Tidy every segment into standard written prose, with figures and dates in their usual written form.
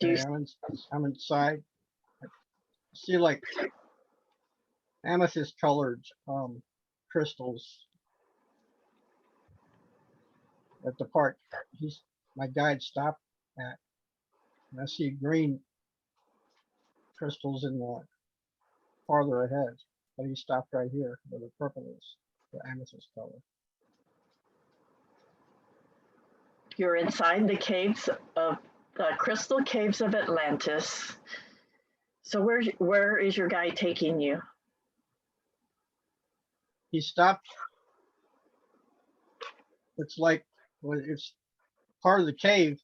Do you Okay, I'm inside. I see like amethyst colored crystals at the part my guide stopped at. And I see green crystals in the farther ahead, but he stopped right here where the purple is, the amethyst color. You're inside the caves of the crystal caves of Atlantis. So where is your guide taking you? He stopped. It's like, well, it's part of the cave.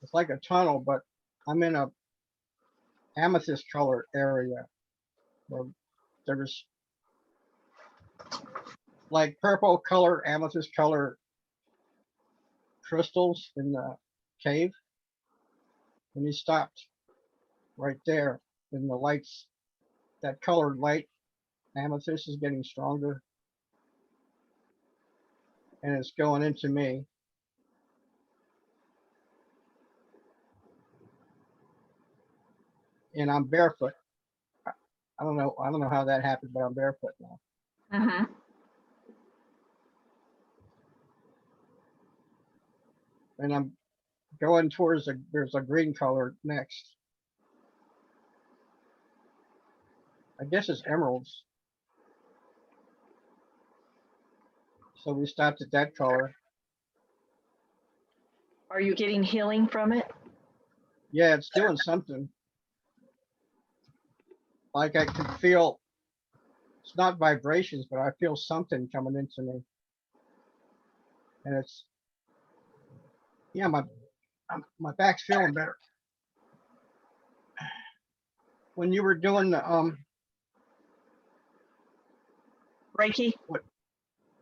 It's like a tunnel, but I'm in a amethyst color area where there's like purple color, amethyst color crystals in the cave. And he stopped right there in the lights. That colored light, amethyst, is getting stronger. And it's going into me. And I'm barefoot. I don't know how that happened, but I'm barefoot now. Mm-hmm. And I'm going towards there's a green color next. I guess it's emeralds. So we stopped at that color. Are you getting healing from it? Yeah, it's doing something. Like I can feel, it's not vibrations, but I feel something coming into me. And it's, yeah, my back's feeling better. When you were doing the Reiki?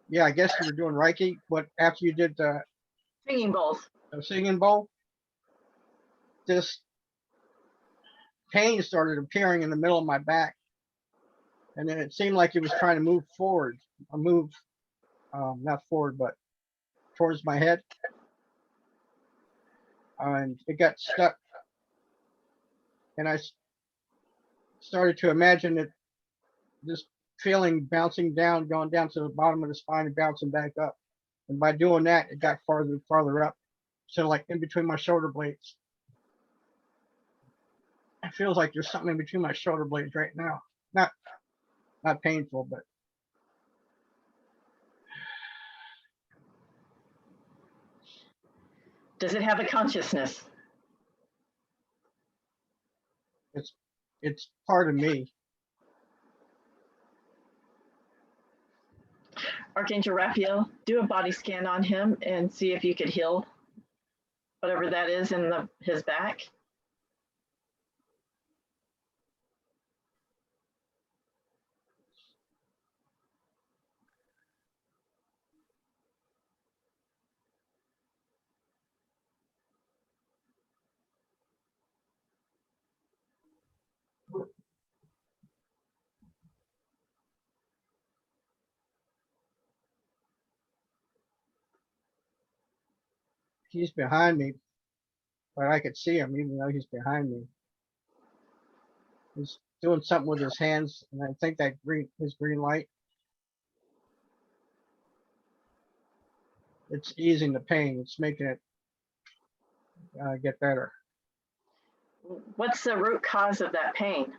yeah, I guess you were doing Reiki, but after you did the Singing bowls. singing bowl, this pain started appearing in the middle of my back. And then it seemed like it was trying to move forward, or move, not forward, but towards my head. And it got stuck. And I started to imagine it, this feeling bouncing down, going down to the bottom of the spine and bouncing back up. And by doing that, it got farther and farther up. So like in between my shoulder blades. It feels like there's something in between my shoulder blades right now. Not painful, but Does it have a consciousness? it's part of me. Archangel Raphael, do a body scan on him and see if you could heal whatever that is in his back. He's behind me, but I could see him even though he's behind me. He's doing something with his hands, and I think that his green light, it's easing the pain. It's making it get better. What's the root cause of that pain?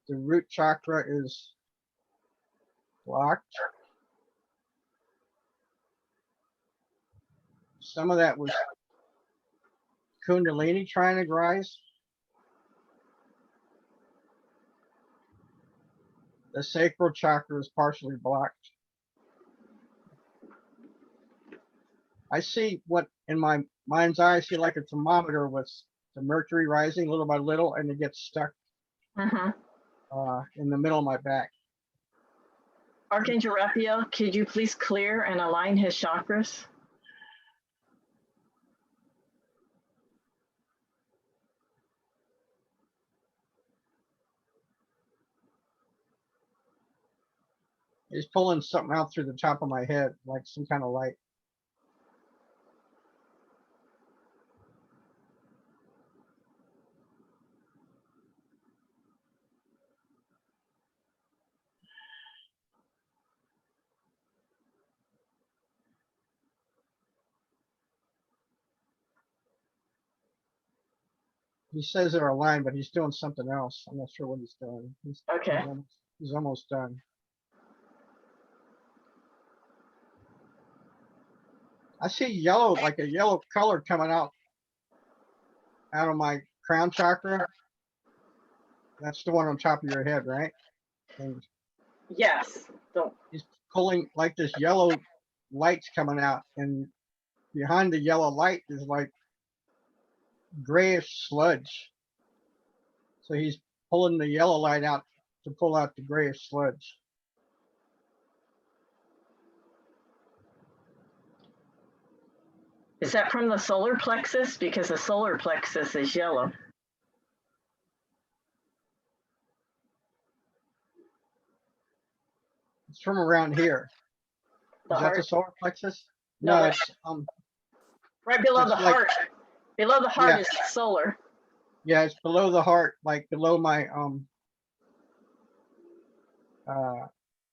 The root chakra is blocked. Some of that was Kundalini trying to rise. The sacral chakra is partially blocked. I see what in my mind's eye, I see like a thermometer with the mercury rising little by little, and it gets stuck in the middle of my back. Archangel Raphael, could you please clear and align his chakras? He's pulling something out through the top of my head, like some kind of light. He says they're aligned, but he's doing something else. I'm not sure what he's doing. Okay. He's almost done. I see yellow, like a yellow color coming out of my crown chakra. That's the one on top of your head, right? And Yes. Don't. he's pulling like this yellow light's coming out, and behind the yellow light is like grayish sludge. So he's pulling the yellow light out to pull out the grayish sludge. Is that from the solar plexus? Because the solar plexus is yellow. It's from around here. The Is heart? that the solar plexus? No, No, right, it's right below it's the like, heart. Below the heart yeah, is solar. yeah, it's below the heart, like below my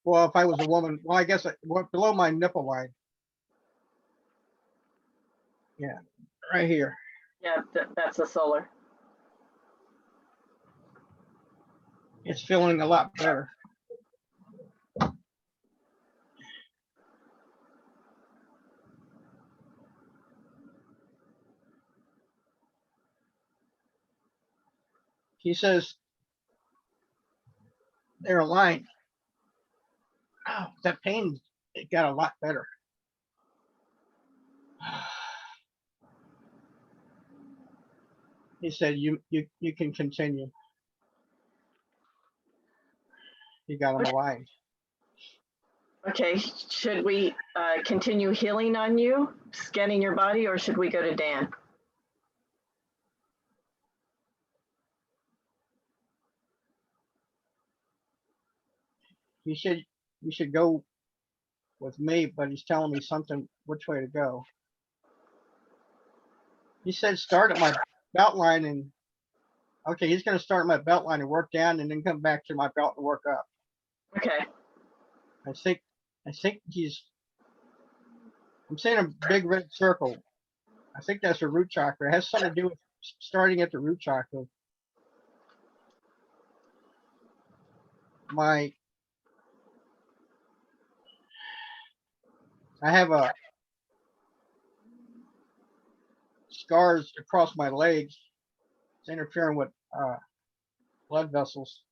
well, if I was a woman, well, I guess below my nipple line. Yeah, right here. Yeah, that's the solar. It's feeling a lot better. He says they're aligned. Oh, that pain, it got a lot better. He said, you can continue. He got him aligned. Okay, should we continue healing on you, scanning your body, or should we go to Dan? You should go with me, but he's telling me something, which way to go. He said start at my belt line, and okay, he's going to start my belt line and work down, and then come back to my belt and work up. Okay. I think I'm saying a big red circle. I think that's a root chakra. It has something to do with starting at the root chakra. I have scars across my legs. It's interfering with blood vessels,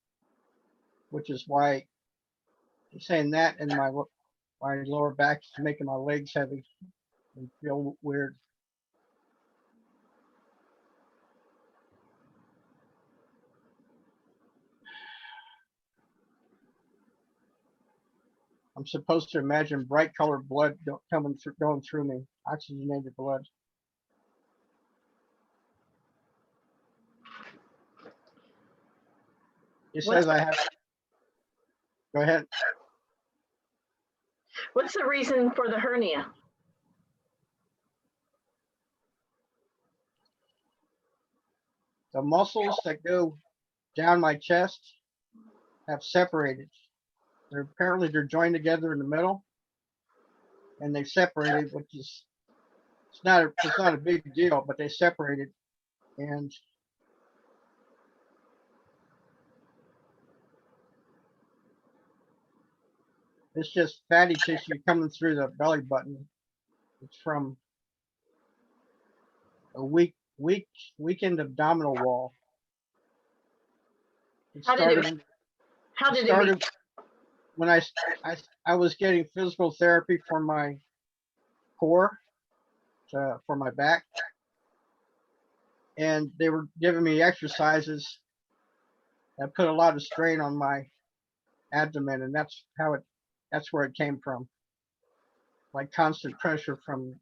which is why he's saying that, and my lower back is making my legs heavy and feel weird. I'm supposed to imagine bright colored blood going through me, oxygenated blood. It says I have. Go ahead. What's the reason for the hernia? The muscles that go down my chest have separated. They're joined together in the middle, and they've separated, which is it's not a big deal, but they separated, and it's just fatty tissue coming through the belly button. It's from a weakened abdominal wall. How did it when I was getting physical therapy for my core, for my back, and they were giving me exercises that put a lot of strain on my abdomen, and that's where it came from, like constant pressure from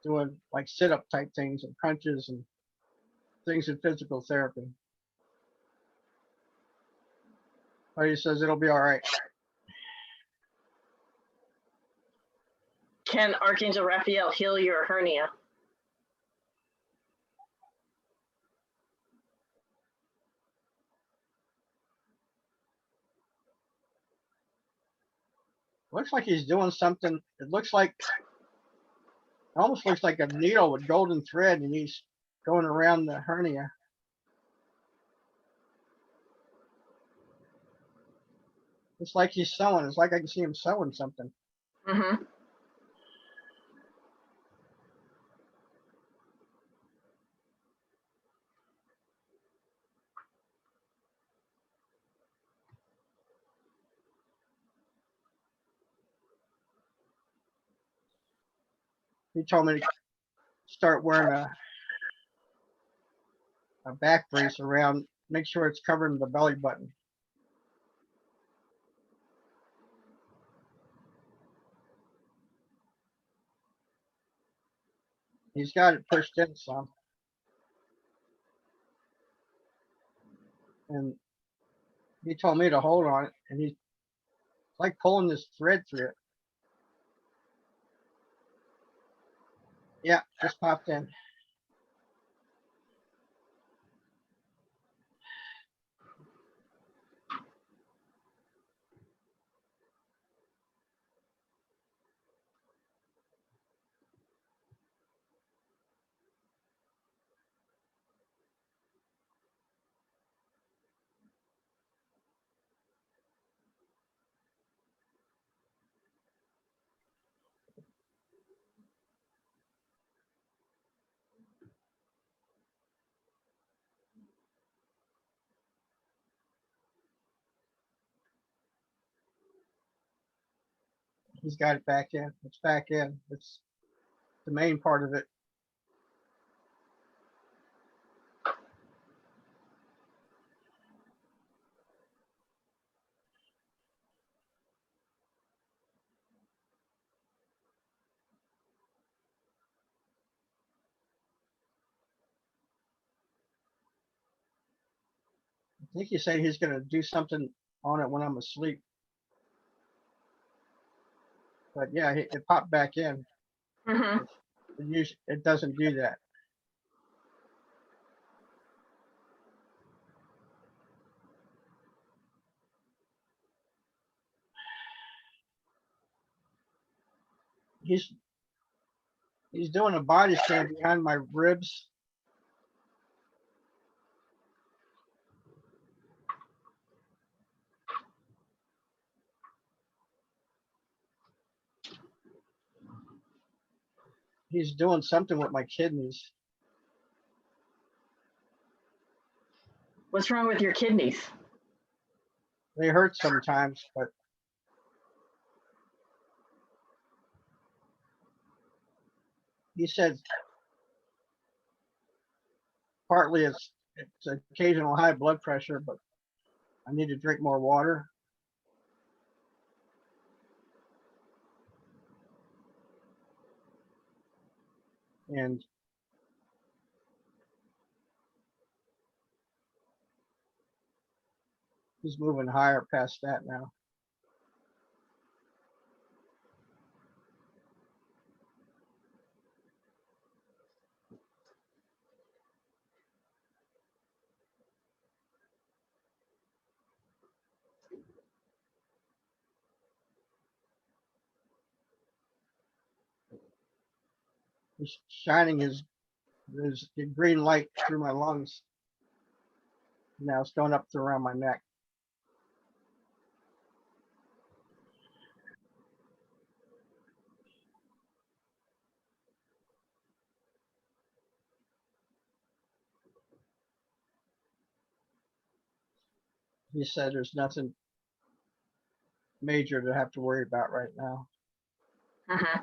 doing like sit-up type things and crunches and things in physical therapy. But he says it'll be all right. Can Archangel Raphael heal your hernia? Looks like he's doing something. It almost looks like a needle with golden thread, and he's going around the hernia. It's like he's sewing. It's like I can see him sewing something. Mm-hmm. He told me to start wearing a back brace around, make sure it's covering the belly button. He's got it pushed in some. And he told me to hold on it, and he's like pulling this thread through it. Yeah, just popped in. He's got it back in. It's back in. It's the main part of it. I think he said he's going to do something on it when I'm asleep. But yeah, it popped back in. Mm-hmm. It doesn't do that. He's doing a body scan behind my ribs. He's doing something with my kidneys. What's wrong with your kidneys? They hurt sometimes, but he said partly it's occasional high blood pressure, but I need to drink more water. And he's moving higher past that now. He's shining his green light through my lungs. Now it's going up through around my neck. He said there's nothing major to have to worry about right now. Mm-hmm.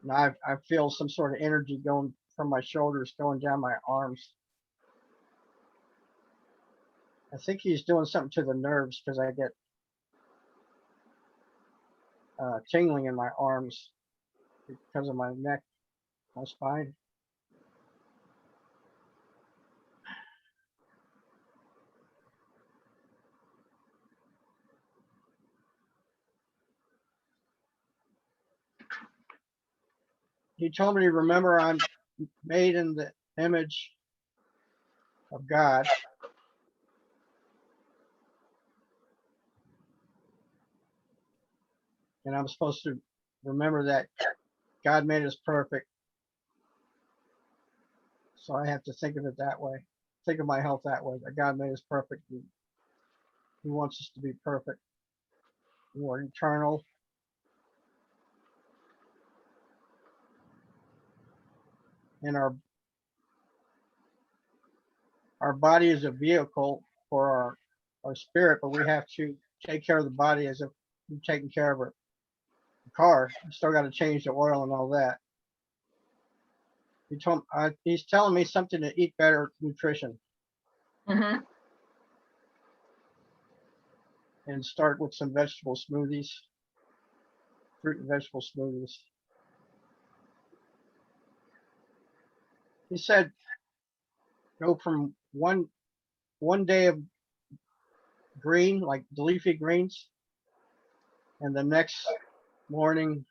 Now I feel some sort of energy going from my shoulders going down my arms. I think he's doing something to the nerves because I get tingling in my arms because of my neck, my spine. he told me to remember I'm made in the image of God. And I'm supposed to remember that God made us perfect. So I have to think of it that way. Think of my health that way, that God made us perfect. He wants us to be perfect. We're eternal. And our body is a vehicle for our spirit, but we have to take care of the body as if we're taking care of a car. You still got to change the oil and all that. He's telling me something to eat better nutrition. Mm-hmm. And start with some vegetable smoothies, fruit and vegetable smoothies. He said, go from one day of green, like the leafy greens, and the next morning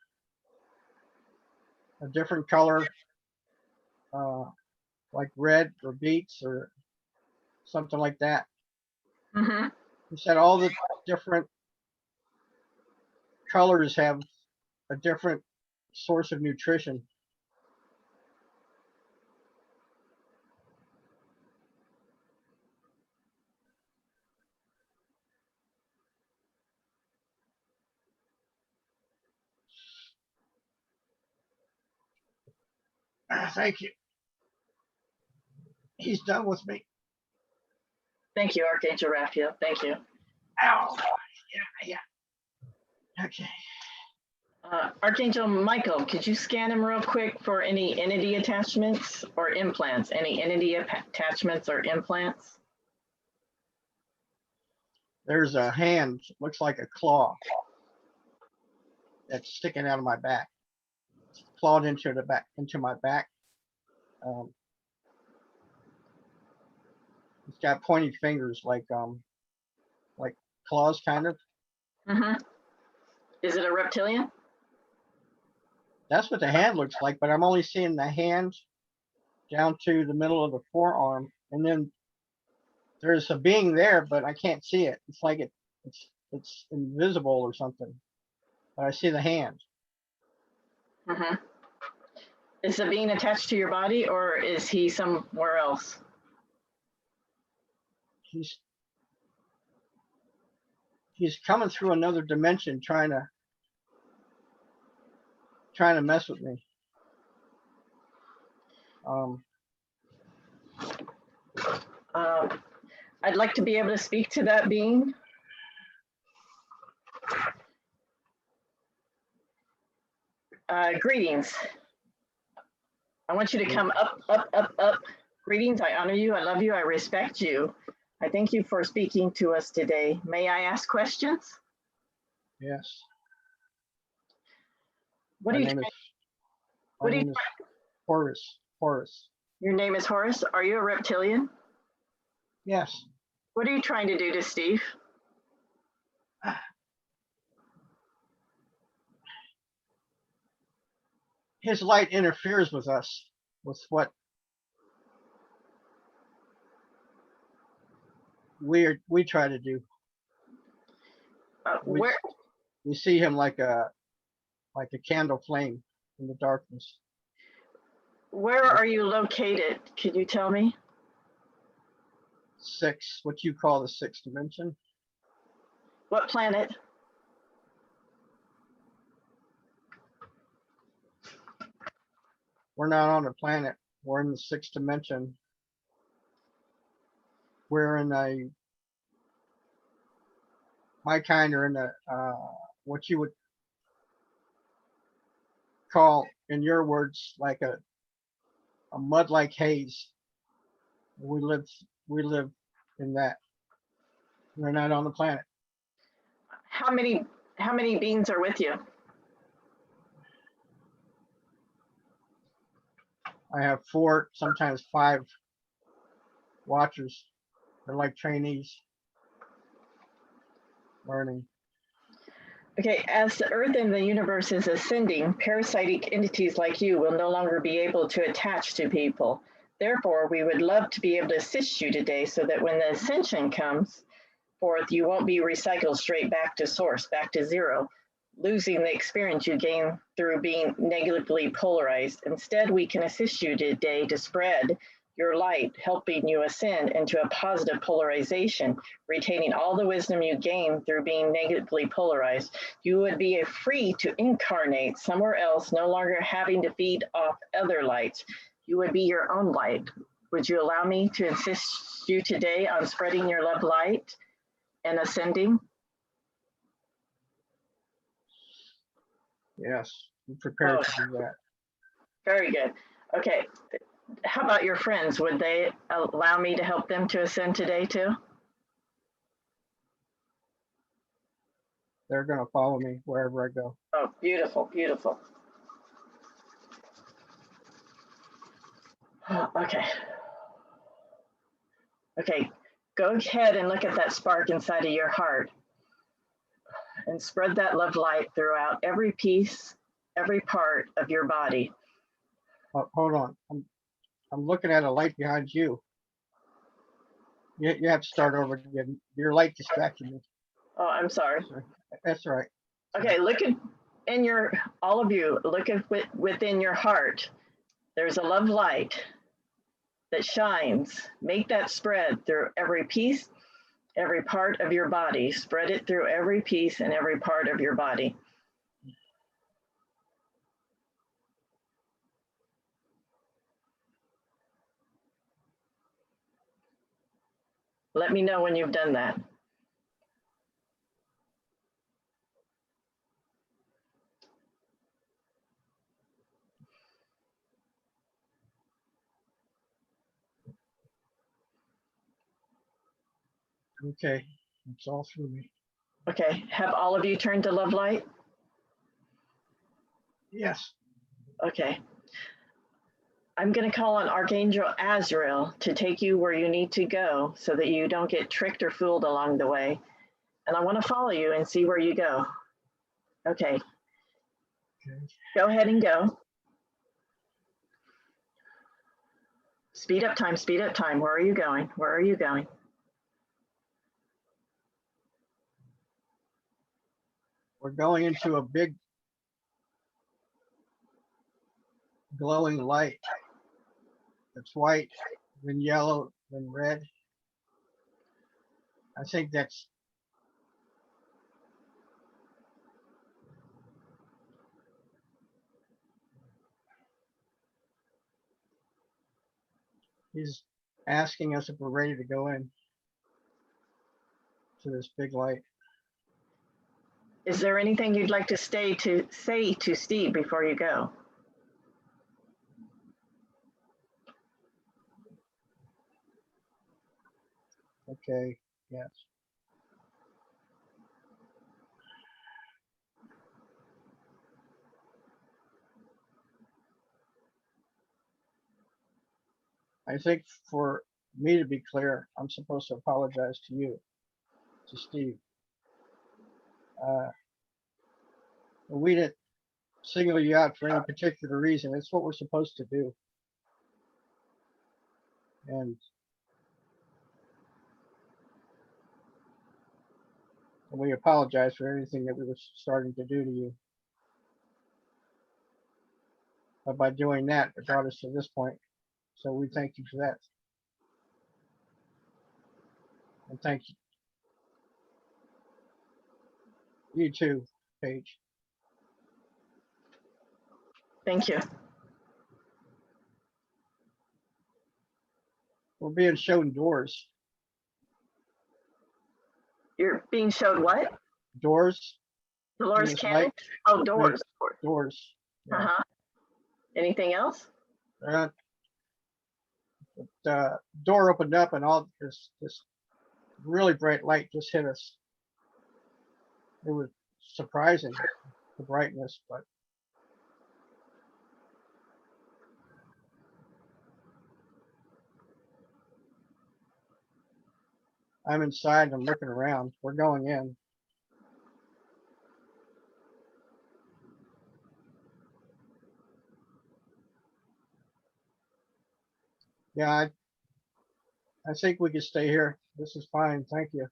a different color, like red or beets or something like that. Mm-hmm. He said all the different colors have a different source of nutrition. Thank you. He's done with me. Thank you, Archangel Raphael. Thank you. Ow. Yeah. Okay. Archangel Michael, could you scan him real quick for any entity attachments or implants? Any entity attachments or implants? There's a hand, looks like a claw, that's sticking out of my back. It's clawed into my back. It's got pointy fingers, like claws, kind of. Mm-hmm. Is it a reptilian? That's what the hand looks like, but I'm only seeing the hand down to the middle of the forearm, and then there's a being there, but I can't see it. It's like it's invisible or something, but I see the hand. Mm-hmm. Is the being attached to your body, or is he somewhere else? He's coming through another dimension, trying to mess with me. I'd like to be able to speak to that being. Greetings. I want you to come up, up, up, up. Greetings. I honor you. I love you. I respect you. I thank you for speaking to us today. May I ask questions? Yes. What are you? My name is Horace. Horace. Your name is Horace. Are you a reptilian? Yes. What are you trying to do to Steve? His light interferes with us, with what we try to do. Where? We see him like a candle flame in the darkness. Where are you located? Can you tell me? 6, what you call the 6th dimension. What planet? We're not on a planet. We're in the 6th dimension. We're in my kind are in a what you would call, in your words, like a mud-like haze. We live in that. We're not on the planet. How many beings are with you? I have 4, sometimes 5 watchers. They're like trainees learning. Okay, as the Earth and the universe is ascending, parasitic entities like you will no longer be able to attach to people. Therefore, we would love to be able to assist you today so that when the ascension comes forth, you won't be recycled straight back to source, back to zero, losing the experience you gain through being negatively polarized. Instead, we can assist you today to spread your light, helping you ascend into a positive polarization, retaining all the wisdom you gain through being negatively polarized. You would be free to incarnate somewhere else, no longer having to feed off other lights. You would be your own light. Would you allow me to assist you today on spreading your love light and ascending? Yes, I'm prepared to do that. Very good. Okay. How about your friends? Would they allow me to help them to ascend today too? They're going to follow me wherever I go. Oh, beautiful, beautiful. Okay. Okay, go ahead and look at that spark inside of your heart and spread that love light throughout every piece, every part of your body. Oh, hold on. I'm looking at a light behind you. You have to start over again. Your light distracted me. Oh, I'm sorry. That's all right. Okay, look at in your, all of you, look at within your heart. There's a love light that shines. Make that spread through every piece, every part of your body. Spread it through every piece and every part of your body. Let me know when you've done that. Okay, it's all through me. Okay, have all of you turned to love light? Yes. Okay. I'm going to call on Archangel Azrael to take you where you need to go so that you don't get tricked or fooled along the way. And I want to follow you and see where you go. Okay. Go ahead and go. Speed up time, speed up time. Where are you going? Where are you going? We're going into a big glowing light. It's white, then yellow, then red. I think that's he's asking us if we're ready to go in to this big light. Is there anything you'd like to say to Steve before you go? Okay, yes. I think for me to be clear, I'm supposed to apologize to you, to Steve. We didn't single you out for any particular reason. It's what we're supposed to do. And we apologize for everything that we were starting to do to you. But by doing that, it brought us to this point. So we thank you for that. And thank you. You too, Paige. Thank you. We're being shown doors. You're being showed what? Doors. Dolores Cannon? Oh, doors. Doors. Yeah. Uh-huh. Anything else? The door opened up and all this really bright light just hit us. It was surprising, the brightness, but I'm inside and I'm looking around. We're going in. Yeah, I think we can stay here. This is fine. Thank you.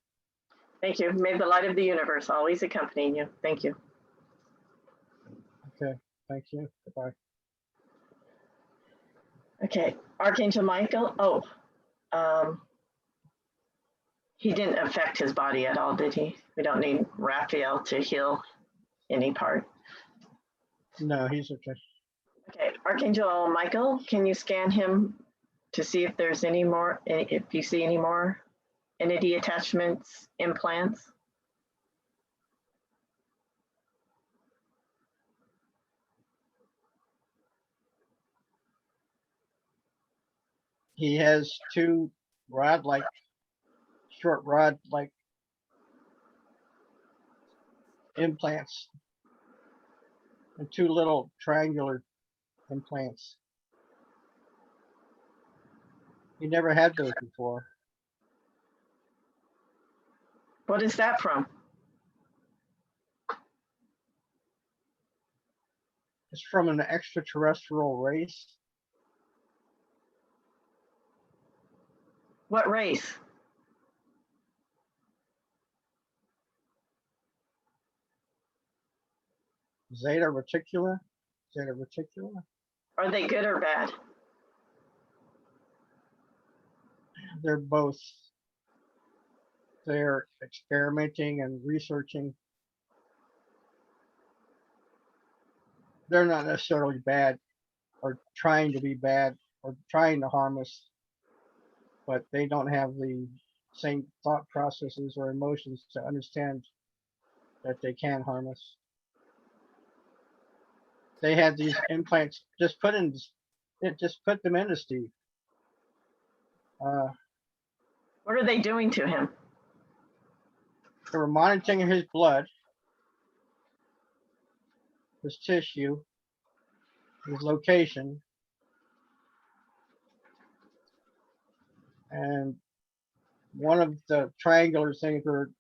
Thank you. May the light of the universe always accompany you. Thank you. Okay. Thank you. Goodbye. Okay, Archangel Michael. Oh, he didn't affect his body at all, did he? We don't need Raphael to heal any part. No, he's okay. Okay, Archangel Michael, can you scan him to see if there's any more, if you see any more entity attachments, implants? He has two short rod-like implants and two little triangular implants. He never had those before. What is that from? It's from an extraterrestrial race. What race? Zeta Reticula. Zeta Reticula. Are they good or bad? They're both. They're experimenting and researching. They're not necessarily bad or trying to be bad or trying to harm us, but they don't have the same thought processes or emotions to understand that they can harm us. They had these implants just put them into Steve. What are they doing to him? They were monitoring his blood, his tissue, his location, and one of the triangular things were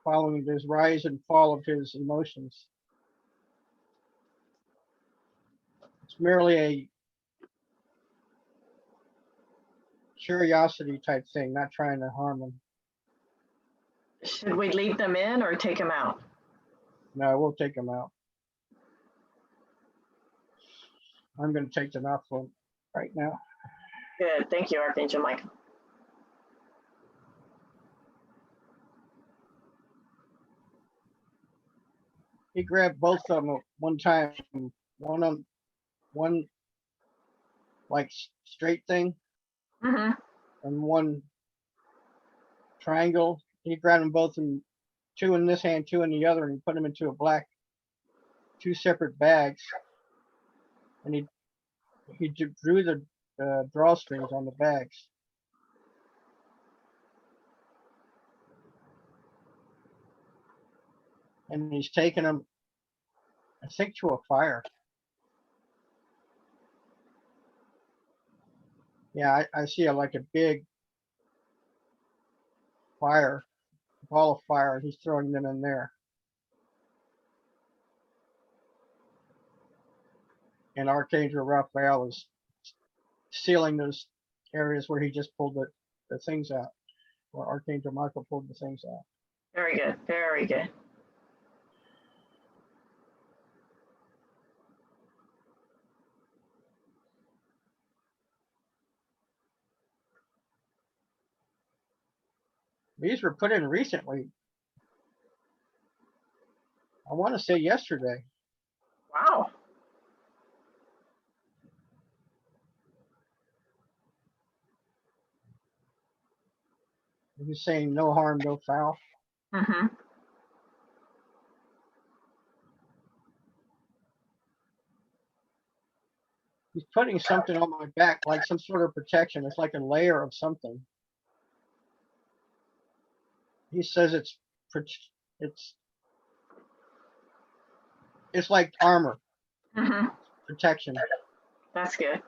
following this rise and fall of his emotions. It's merely a curiosity type thing, not trying to harm him. Should we leave them in or take them out? No, we'll take him out. I'm going to take them out for him right now. Good, thank you, Archangel Michael. He grabbed both of them at one time, one like straight thing, Mm-hmm. and one triangle. He grabbed them both, and two in this hand, two in the other, and he put them into two separate bags. And he drew the drawstrings on the bags. And he's taking them, I think, to a fire. Yeah, I see like a big fire, ball of fire, and he's throwing them in there. And Archangel Raphael is sealing those areas where he just pulled the things out, where Archangel Michael pulled the things out. Very good, very good. These were put in recently. I want to say yesterday. Wow. He's saying no harm, no foul. Mm-hmm. He's putting something on my back, like some sort of protection. It's like a layer of something. He says it's like armor, Mm-hmm. protection. That's good.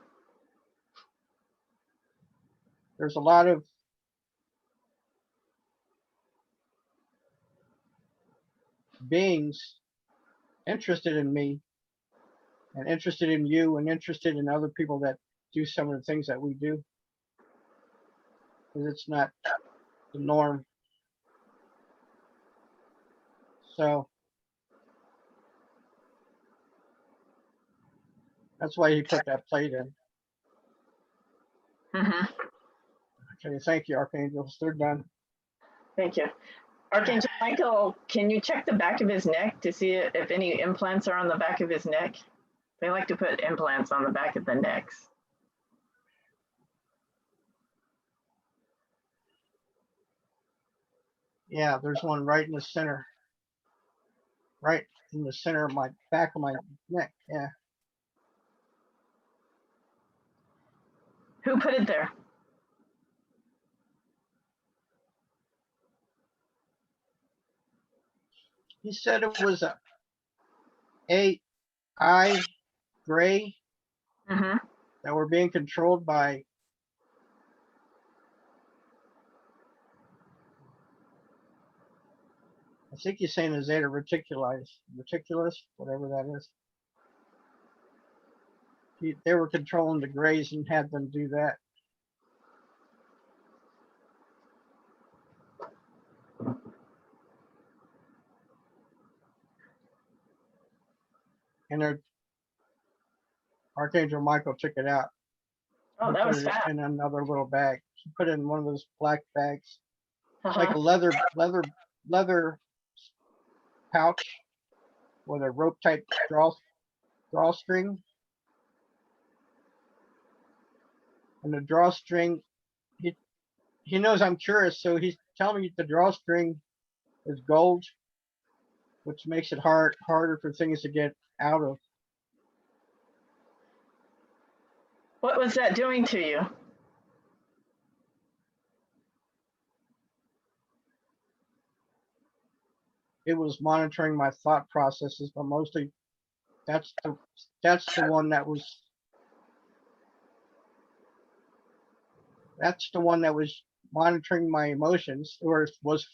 There's a lot of beings interested in me and interested in you and interested in other people that do some of the things that we do. because it's not the norm. So that's why he put that plate in. Okay, thank you, Archangels. They're done. Thank you. Archangel Michael, can you check the back of his neck to see if any implants are on the back of his neck? They like to put implants on the back of the necks. Yeah, there's one right in the center. Right in the center of my back of my neck. Yeah. Who put it there? He said it was a AI gray that were being controlled by I think he's saying the zeta reticulus, whatever that is. They were controlling the grays and had them do that. And Archangel Michael took it out. Oh, that was fast. In another little bag. He put it in one of those black bags. It's like a leather pouch with a rope type drawstring. And the drawstring, he knows I'm curious, so he's telling me the drawstring is gold, which makes it harder for things to get out of. What was that doing to you? It was monitoring my thought processes, but mostly that's the one that was monitoring my emotions, or was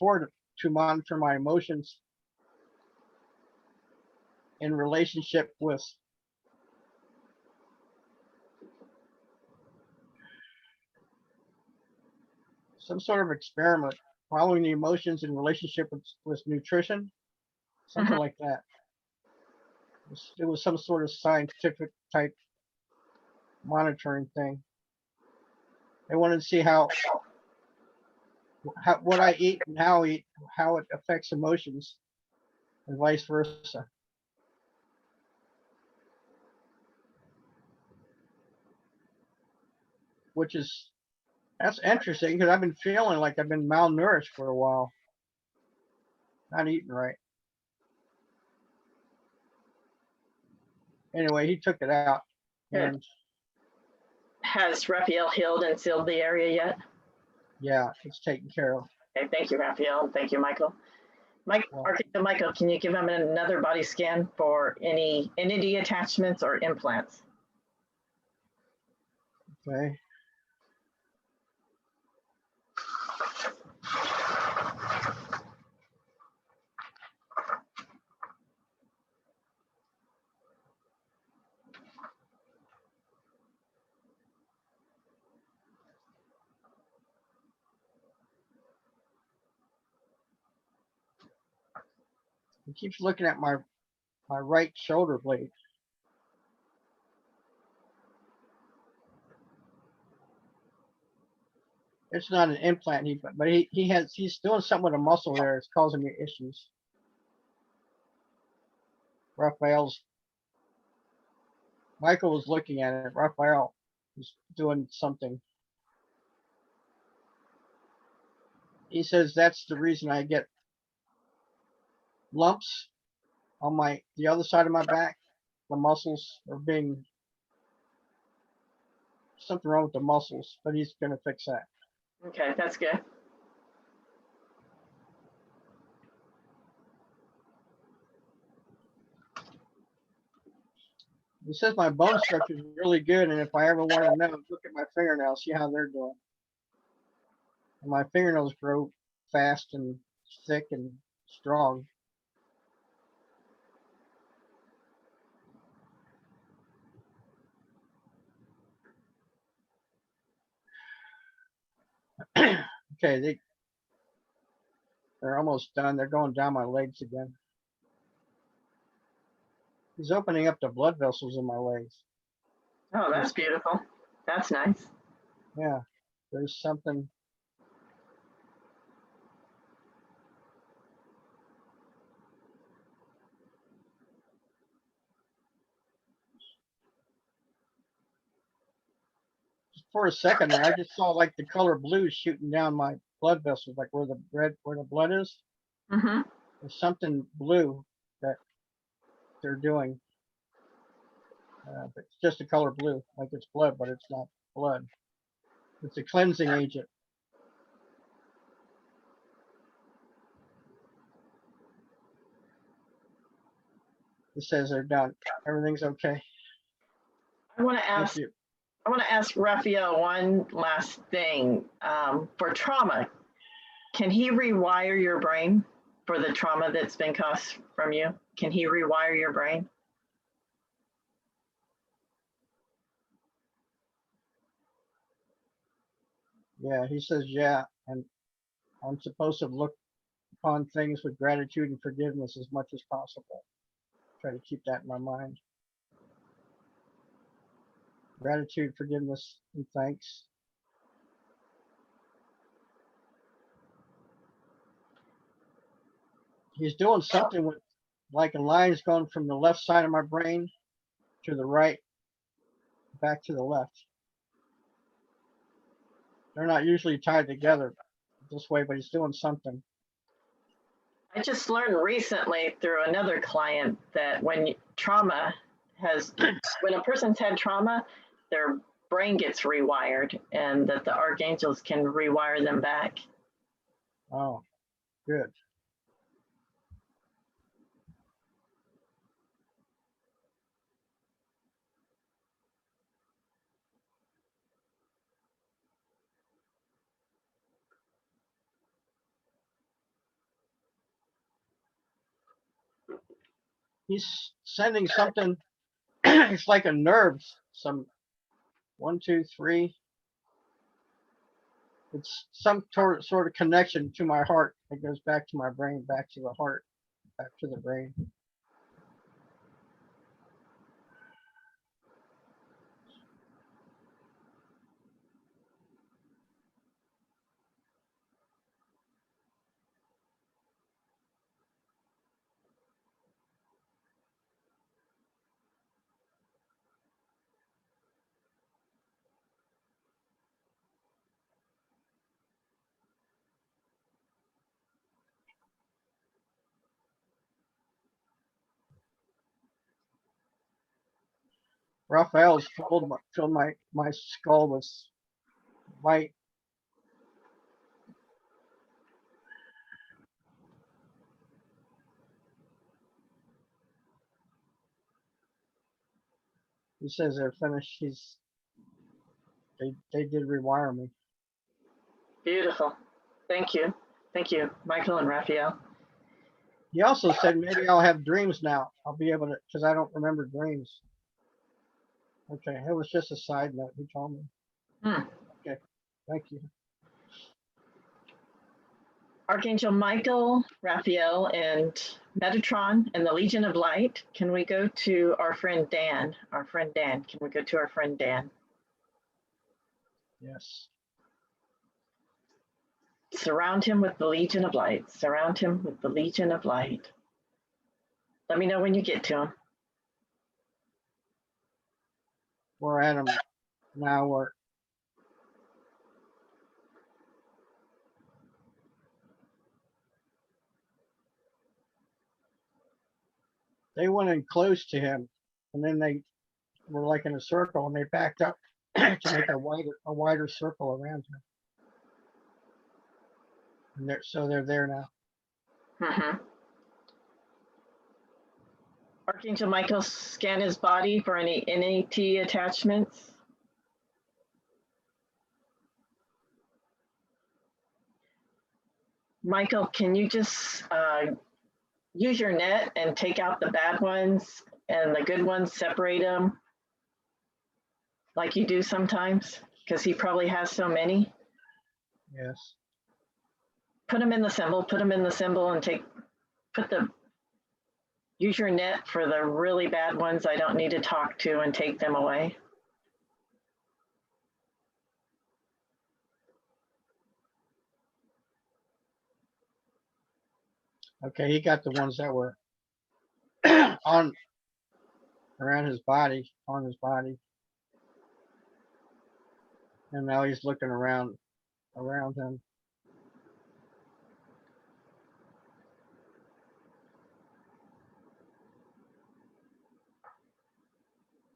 to monitor my emotions in relationship with some sort of experiment, following the emotions in relationship with nutrition, something like that. It was some sort of scientific type monitoring thing. They wanted to see how what I eat and how it affects emotions, and vice versa. That's interesting, because I've been feeling like I've been malnourished for a while, not eating right. Anyway, he took it out. And has Raphael healed and sealed the area yet? Yeah, it's taken care of. Okay, thank you, Raphael. Thank you, Michael. Archangel Michael, can you give him another body scan for any entity attachments or implants? Okay. He keeps looking at my right shoulder blade. It's not an implant, but he's doing something with a muscle there. It's causing me issues. Michael was looking at it. Raphael was doing something. He says that's the reason I get lumps on the other side of my back. The muscles are being something wrong with the muscles, but he's going to fix that. Okay, that's good. He says my bone structure is really good, and if I ever want to know, look at my fingernails, see how they're doing. And my fingernails grow fast and thick and strong. Okay, they're almost done. They're going down my legs again. He's opening up the blood vessels in my legs. Oh, that's beautiful. That's nice. Yeah, there's something. For a second there, I just saw like the color blue shooting down my blood vessels, like where the blood is. Mm-hmm. There's something blue that they're doing. But it's just a color blue, like it's blood, but it's not blood. It's a cleansing agent. It says they're done. Everything's okay. I want to Thank ask. you. I want to ask Raphael one last thing. For trauma, can he rewire your brain for the trauma that's been caused from you? Can he rewire your brain? Yeah, he says yeah, and I'm supposed to look upon things with gratitude and forgiveness as much as possible. Try to keep that in my mind. Gratitude, forgiveness, and thanks. He's doing something with like a line's going from the left side of my brain to the right, back to the left. They're not usually tied together this way, but he's doing something. I just learned recently through another client that when a person's had trauma, their brain gets rewired, and that the archangels can rewire them back. Oh, good. He's sending something. It's like a nerve. Some 1, 2, 3. It's some sort of connection to my heart. It goes back to my brain, back to the heart, back to the brain. Raphael's filled my skull with light. He says they're finished. They did rewire me. Beautiful. Thank you. Thank you, Michael and Raphael. He also said maybe I'll have dreams now. I'll be able to, because I don't remember dreams. Okay, it was just a side note. He told me. Okay, thank you. Archangel Michael, Raphael, and Metatron and the Legion of Light. Can we go to our friend Dan? Our friend Dan. Can we go to our friend Dan? Yes. Surround him with the Legion of Light. Surround him with the Legion of Light. Let me know when you get to him. We're at him now. They went in close to him, and then they were like in a circle, and they backed up to make a wider circle around him. And they're there now. Mm-hmm. Archangel Michael, scan his body for any NAT attachments. Michael, can you just use your net and take out the bad ones and the good ones, separate them like you do sometimes? Because he probably has so many. Yes. Put them in the symbol, and use your net for the really bad ones I don't need to talk to and take them away. Okay, he got the ones that were on around his body, on his body. And now he's looking around him.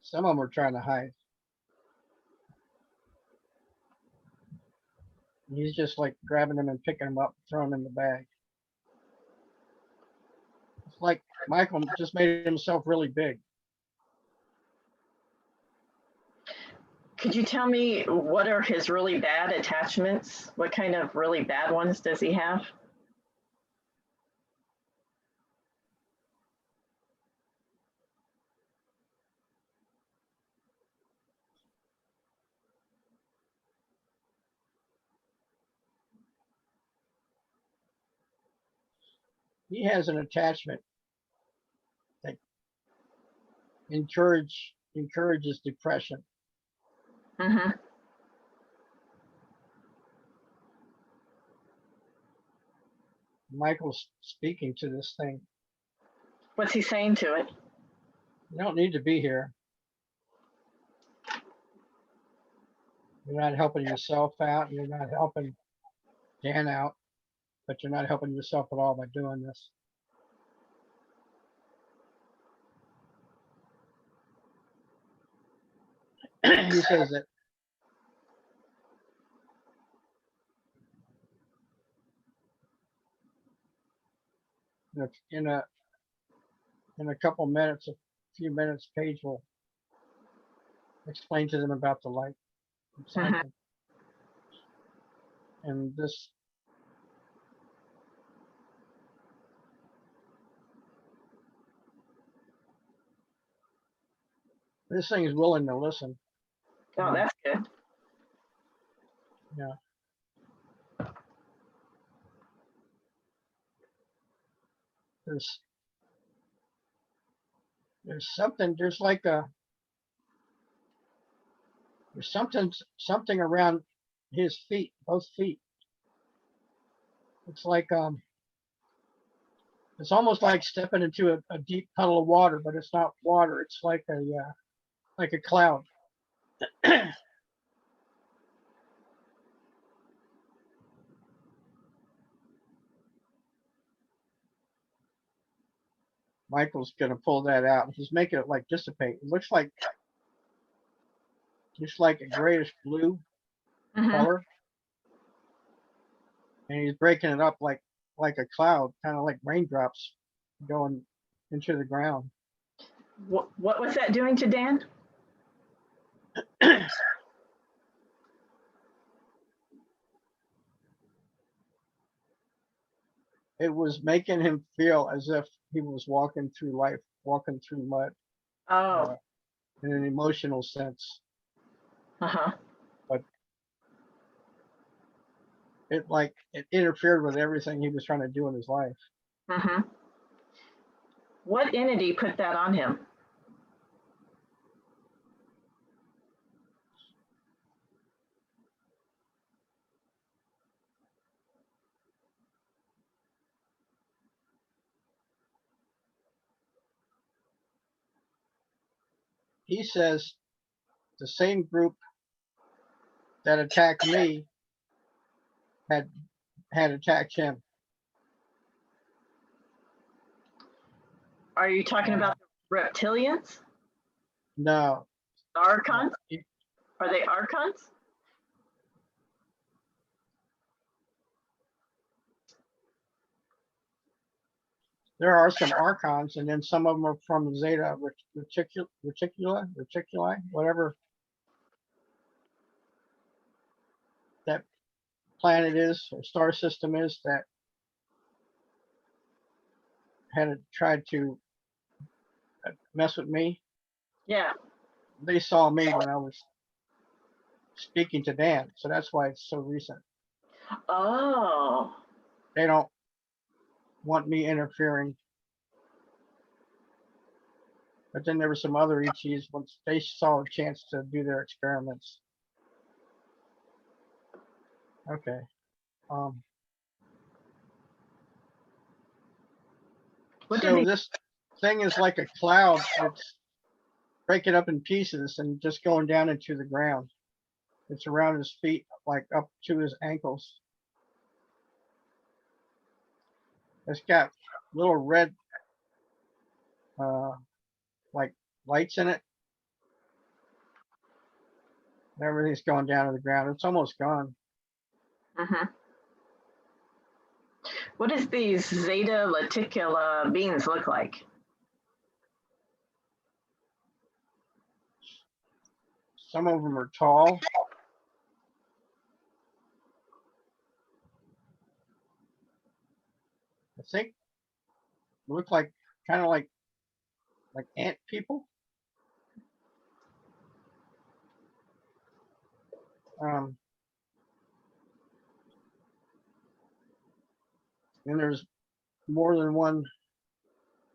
Some of them are trying to hide. He's just like grabbing them and picking them up, throwing them in the bag. It's like Michael just made himself really big. Could you tell me what are his really bad attachments? What kind of really bad ones does he have? He has an attachment that encourages depression. Mm-hmm. Michael's speaking to this thing. What's he saying to it? You don't need to be here. You're not helping yourself out. You're not helping Dan out, but you're not helping yourself at all by doing this. He says that in a couple minutes, a few minutes, Paige will explain to them about the light. Mm-hmm. And this thing is willing to listen. Oh, that's good. Yeah. There's something, there's something around his feet, both feet. It's like it's almost like stepping into a deep puddle of water, but it's not water. It's like a cloud. Michael's gonna pull that out. He's making it like dissipate. It looks like a grayish blue Mm-hmm. color, and he's breaking it up like a cloud, kind of like raindrops going into the ground. What was that doing to Dan? It was making him feel as if he was walking through life, walking through mud. Oh. In an emotional sense. Uh-huh. But it interfered with everything he was trying to do in his life. Mm-hmm. What entity put that on him? He says the same group that attacked me had attacked him. Are you talking about the reptilians? No. The archons? Are they archons? There are some archons, and then some of them are from Zeta Reticuli, whatever that planet is or star system is that had tried to mess with me. Yeah. They saw me when I was speaking to Dan, so that's why it's so recent. Oh, They don't want me interfering. But then there were some other ETs once they saw a chance to do their experiments. Okay. what did So they? this thing is like a cloud. It's breaking up in pieces and just going down into the ground. It's around his feet, like up to his ankles. It's got little red, like lights in it. Everything's going down to the ground. It's almost gone. Uh-huh. What does these Zeta Reticula beings look like? Some of them are tall. I think look like kind of like ant people. Um, and there's more than one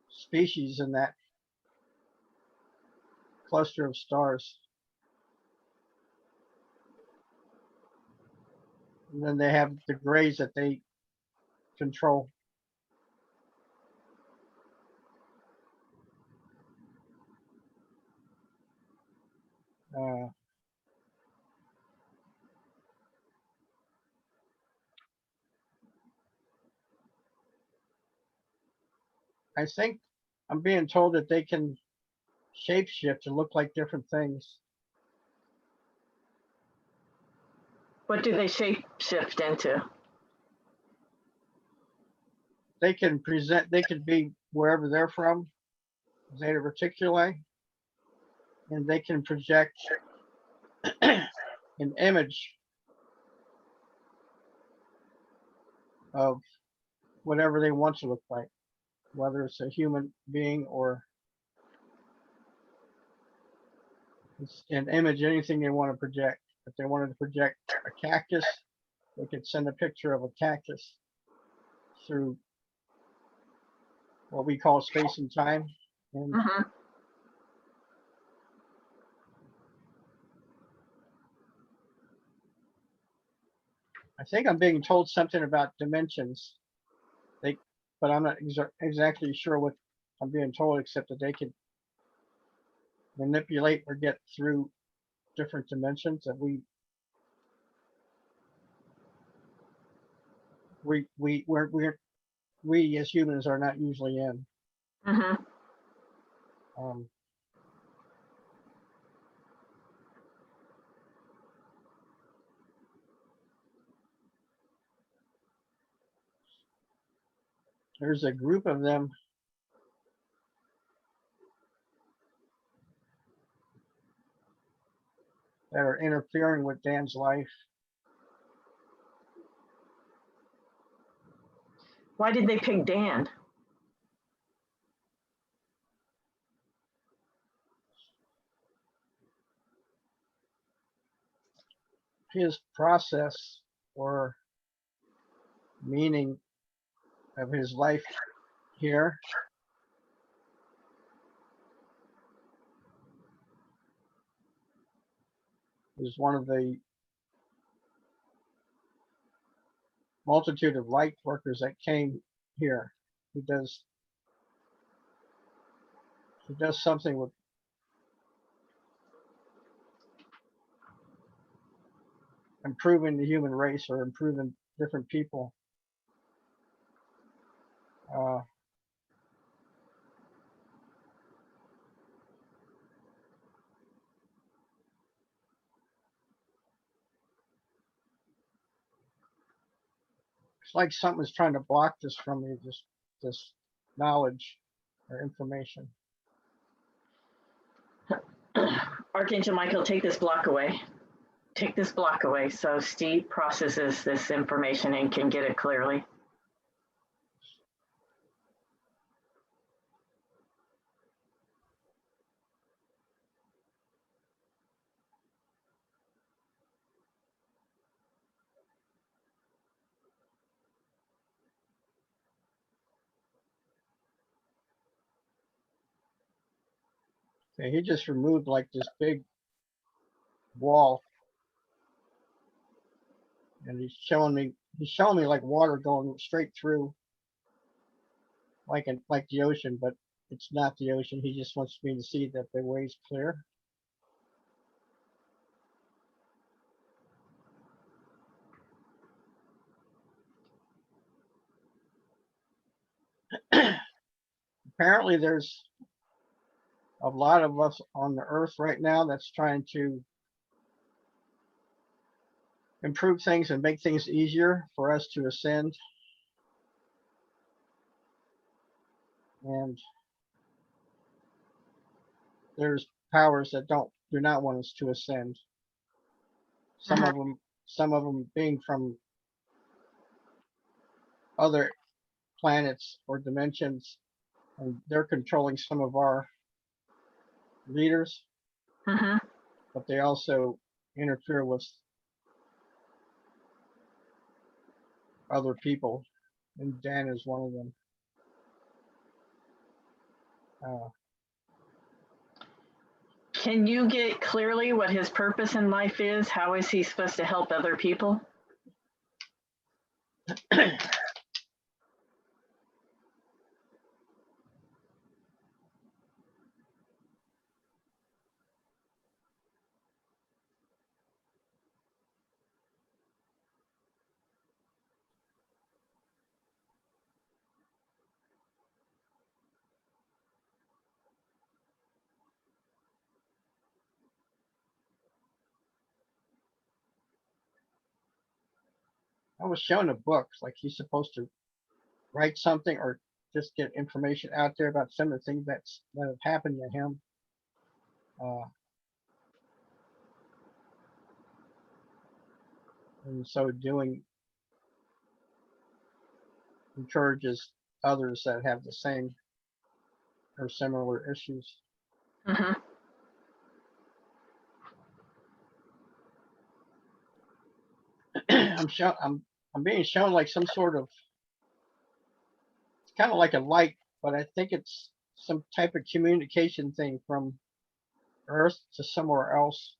species in that cluster of stars. And then they have the grays that they control. Uh, I think I'm being told that they can shapeshift to look like different things. What do they shape-shift into? They can present, they could be wherever they're from, Zeta Reticuli, and they can project an image of whatever they want to look like, whether it's a human being or it's an image, anything they want to project. If they wanted to project a cactus, they could send a picture of a cactus through what we call space and time. And Uh-huh. I think I'm being told something about dimensions. But I'm not exactly sure what I'm being told, except that they can manipulate or get through different dimensions that we as humans are not usually in. Uh-huh. Um, there's a group of them that are interfering with Dan's life. Why did they pick Dan? His process or meaning of his life here is one of the multitude of light workers that came here. He does something with improving the human race or improving different people. Uh, it's like something is trying to block this from me, this knowledge or information. Archangel Michael, take this block away. Take this block away so Steve processes this information and can get it clearly. Okay, he just removed like this big wall, and he's showing me like water going straight through, like the ocean, but it's not the ocean. He just wants me to see that the way's clear. Apparently, there's a lot of us on the earth right now that's trying to improve things and make things easier for us to ascend. And there's powers that do not want us to ascend. Some of them being from other planets or dimensions, and they're controlling some of our leaders, but they also interfere with other people, and Dan is one of them. Can you get clearly what his purpose in life is? How is he supposed to help other people? I was shown a book, like he's supposed to write something or just get information out there about some of the things that have happened to him. And so doing encourages others that have the same or similar issues. I'm being shown like some sort of, it's kind of like a light, but I think it's some type of communication thing from Earth to somewhere else.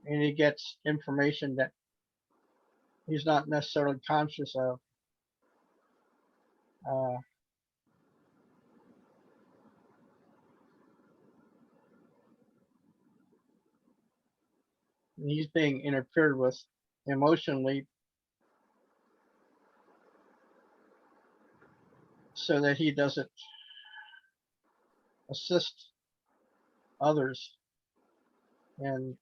And he gets information that he's not necessarily conscious of. He's being interfered with emotionally so that he doesn't assist others in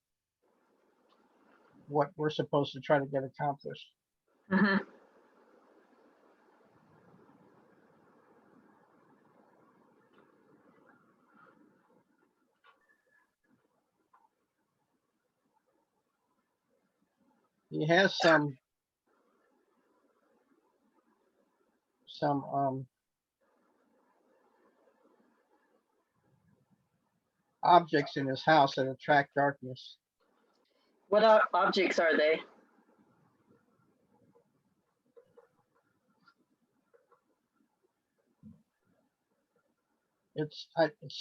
what we're supposed to try to get accomplished. He has some objects in his house that attract darkness. What objects are they? It's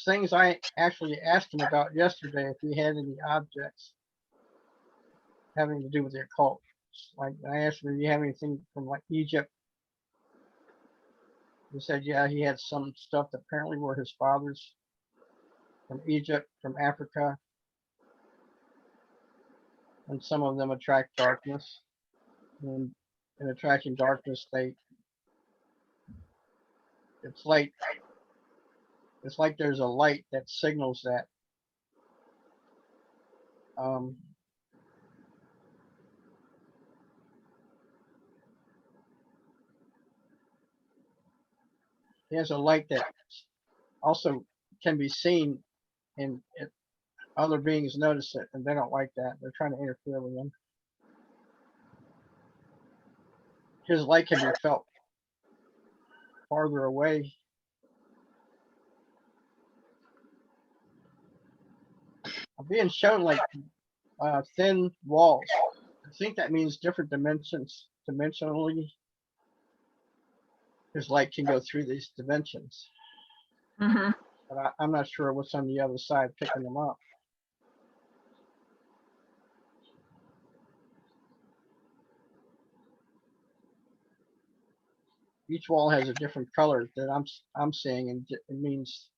things I actually asked him about yesterday, if he had any objects having to do with the occult. Like I asked him, do you have anything from like Egypt? He said, yeah, he had some stuff that apparently were his father's, from Egypt, from Africa, and some of them attract darkness. And in attracting darkness, it's like there's a light that signals that. He has a light that also can be seen, and other beings notice it, and they don't like that. They're trying to interfere with him. His light can be felt farther away. I'm being shown like thin walls. I think that means different dimensions, dimensionally. his light can go through these dimensions. Mm-hmm. But I'm not sure what's on the other side picking them up. Each wall has a different color that I'm seeing, and it means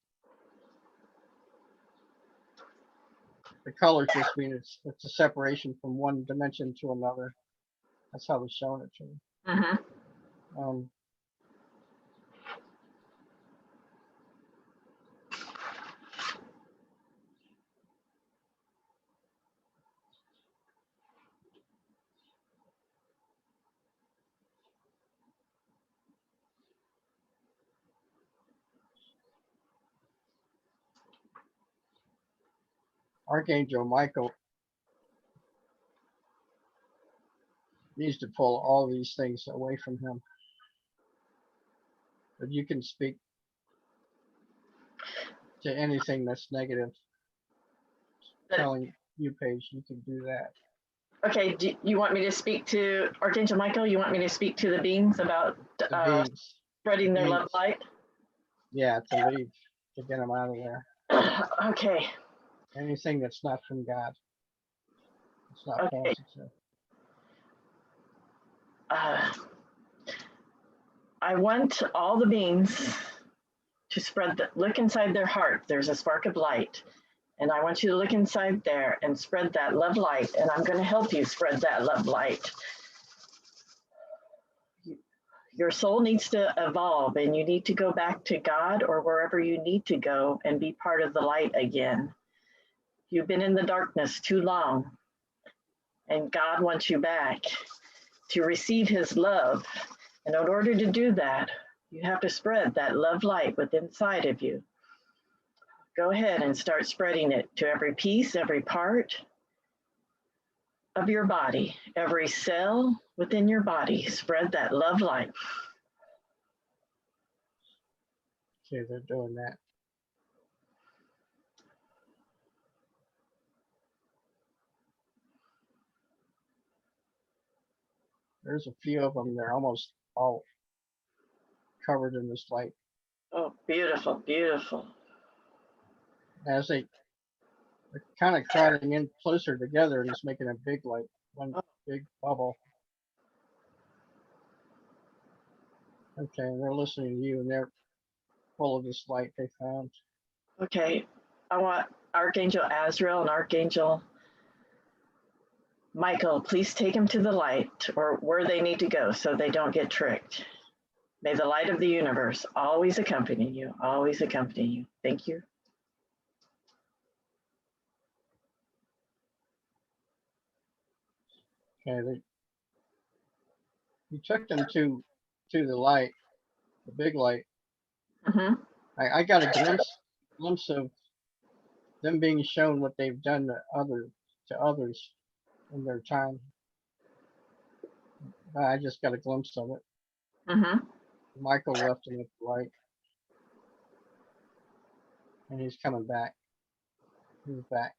the colors just mean it's a separation from one dimension to another. That's how they're showing it to me. Mm-hmm. Archangel Michael needs to pull all these things away from him. But you can speak to anything that's negative. Telling you, Paige, you can do that. Okay, do you want me to speak to Archangel Michael? You want me to speak to the beings about spreading their love light? Yeah, to leave, to get them out of there. Okay. Anything that's not from God. It's not positive. I want all the beings to look inside their heart. There's a spark of light. And I want you to look inside there and spread that love light. And I'm going to help you spread that love light. Your soul needs to evolve, and you need to go back to God or wherever you need to go and be part of the light again. You've been in the darkness too long, and God wants you back to receive his love. And in order to do that, you have to spread that love light within inside of you. Go ahead and start spreading it to every piece, every part of your body, every cell within your body. Spread that love light. Okay, they're doing that. There's a few of them. They're almost all covered in this light. Oh, beautiful, beautiful. As they're kind of crowding in closer together, and it's making a big light, one big bubble. Okay, and they're listening to you, and they're full of this light they found. Okay, I want Archangel Azrael and Archangel Michael, please take them to the light or where they need to go so they don't get tricked. May the light of the universe always accompany you, always accompany you. Thank you. Okay, you took them to the light, the big light. Mm-hmm. I got a glimpse of them being shown what they've done to others in their time. I just got a glimpse of it. Mm-hmm. Michael left him at the light, and he's coming back. He's back.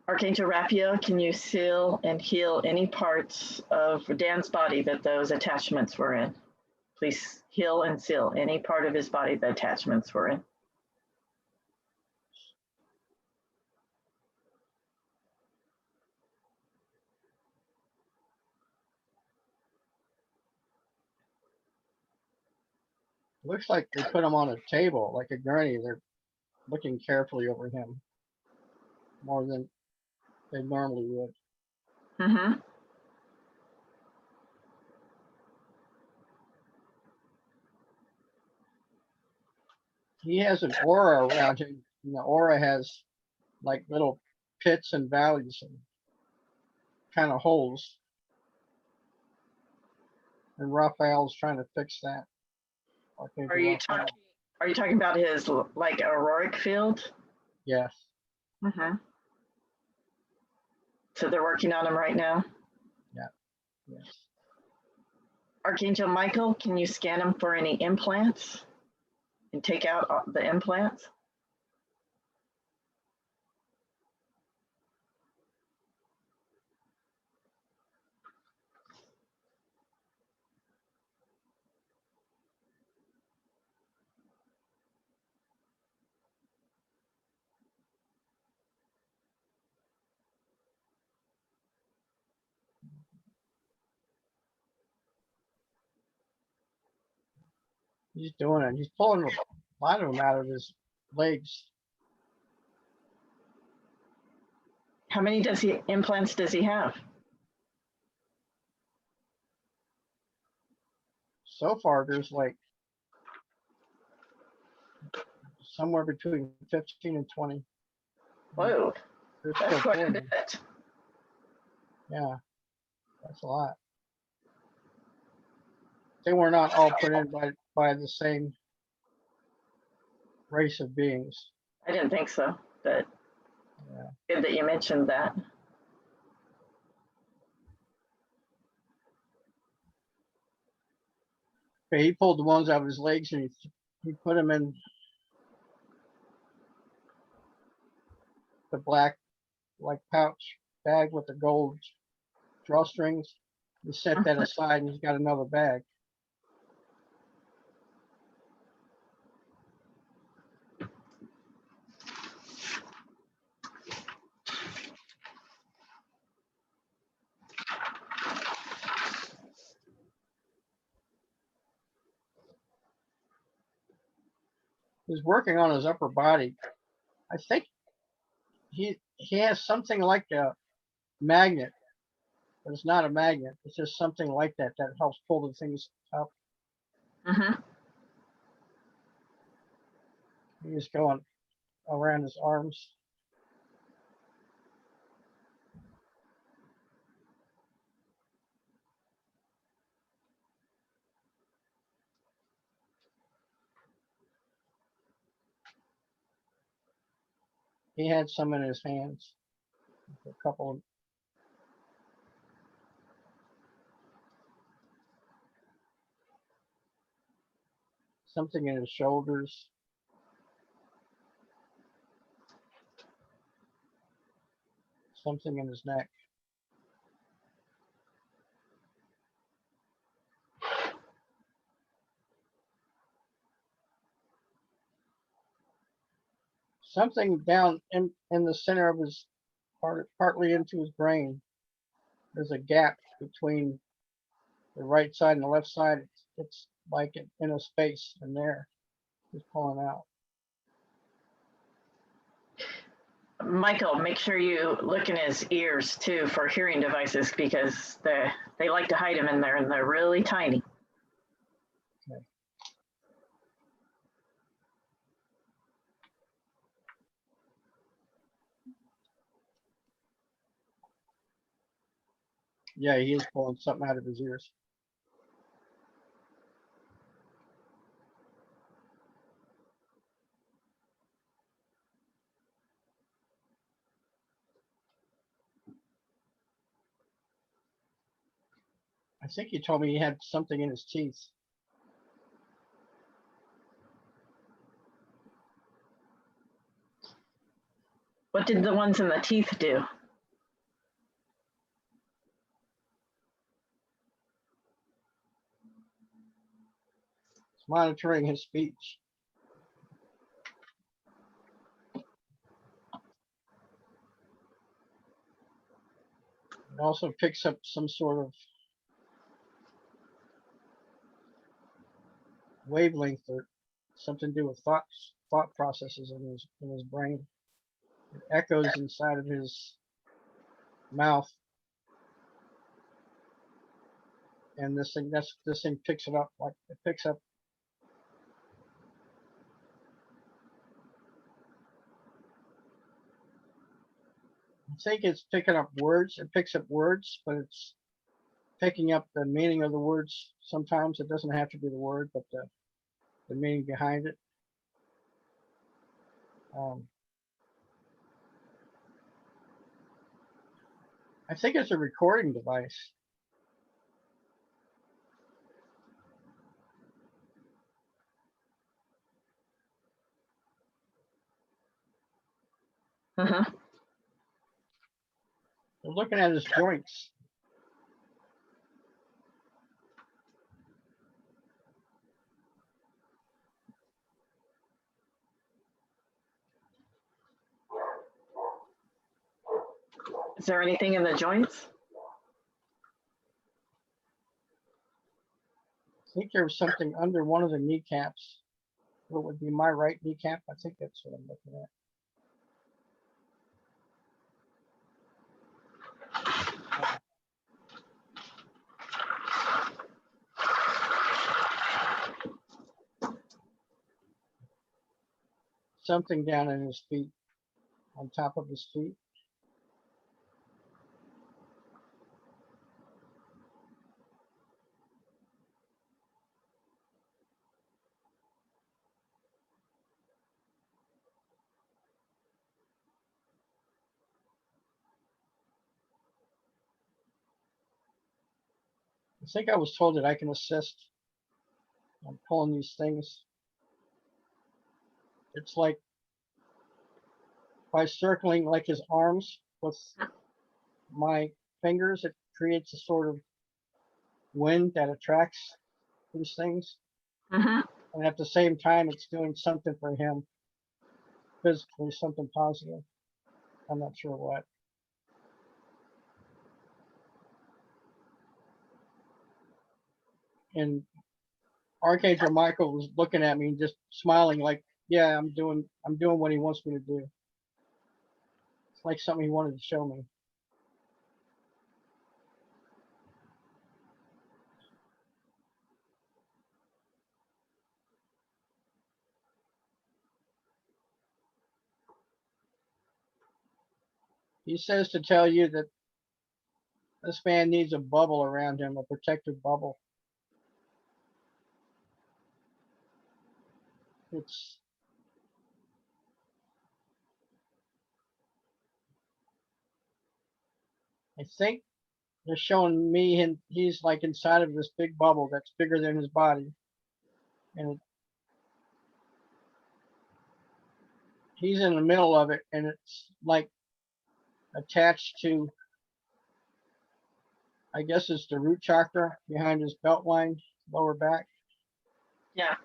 Archangel Raphael, can you seal and heal any parts of Dan's body that those attachments were in? Please heal and seal any part of his body the attachments were in. Looks like they put him on a table, like a gurney. They're looking carefully over him, more than they normally would. Mm-hmm. He has an aura around him, and the aura has like little pits and valleys and kind of holes. And Raphael's trying to fix that. Okay, Are you talking about his like auroric field? Yes. Mm-hmm. So they're working on him right now? Yeah. Yes. Archangel Michael, can you scan him for any implants and take out the implants? He's doing it. He's pulling a lot of them out of his legs. How many implants does he have? So far, there's like somewhere between 15 and 20. Whoa, There's that's still quite a pulling. bit. Yeah, that's a lot. They were not all put in by the same race of beings. I didn't think so, but Yeah. good that you mentioned that. Okay, he pulled the ones out of his legs and he put them in the black like pouch bag with the gold drawstrings. He set that aside and he's got another bag. He's working on his upper body. I think he has something like a magnet, but it's not a magnet. It's just something like that that helps pull the things up. Mm-hmm. He's going around his arms. He had some in his hands. A couple. Something in his shoulders. Something in his neck. Something down in the center of his partly into his brain. There's a gap between the right side and the left side. It's like in a space in there. He's pulling out. Michael, make sure you look in his ears too for hearing devices because they like to hide them in there and they're really tiny. Okay. Yeah, he is pulling something out of his ears. I think he told me he had something in his teeth. What did the ones in the teeth do? It's monitoring his speech. It also picks up some sort of wavelength or something to do with thought processes in his brain. It echoes inside of his mouth, and this thing picks it up like it picks up. I think it's picking up words. It picks up words, but it's picking up the meaning of the words. Sometimes it doesn't have to be the word, but the meaning behind it. I think it's a recording device. Uh-huh. We're looking at his joints. Is there anything in the joints? think there was something under one of the kneecaps. What would be my right kneecap? I think that's what I'm looking at. Something down in his feet, on top of his feet. I think I was told that I can assist. I'm pulling these things. It's like by circling like his arms with my fingers, it creates a sort of wind that attracts these things. Mm-hmm. And at the same time, it's doing something for him physically, something positive. I'm not sure what. And Archangel Michael was looking at me and just smiling like, yeah, I'm doing what he wants me to do. It's like something he wanted to show me. He says to tell you that this man needs a bubble around him, a protective bubble. It's I think they're showing me and he's like inside of this big bubble that's bigger than his body. And he's in the middle of it and it's like attached to, I guess it's the root chakra behind his belt line, lower back. Yeah.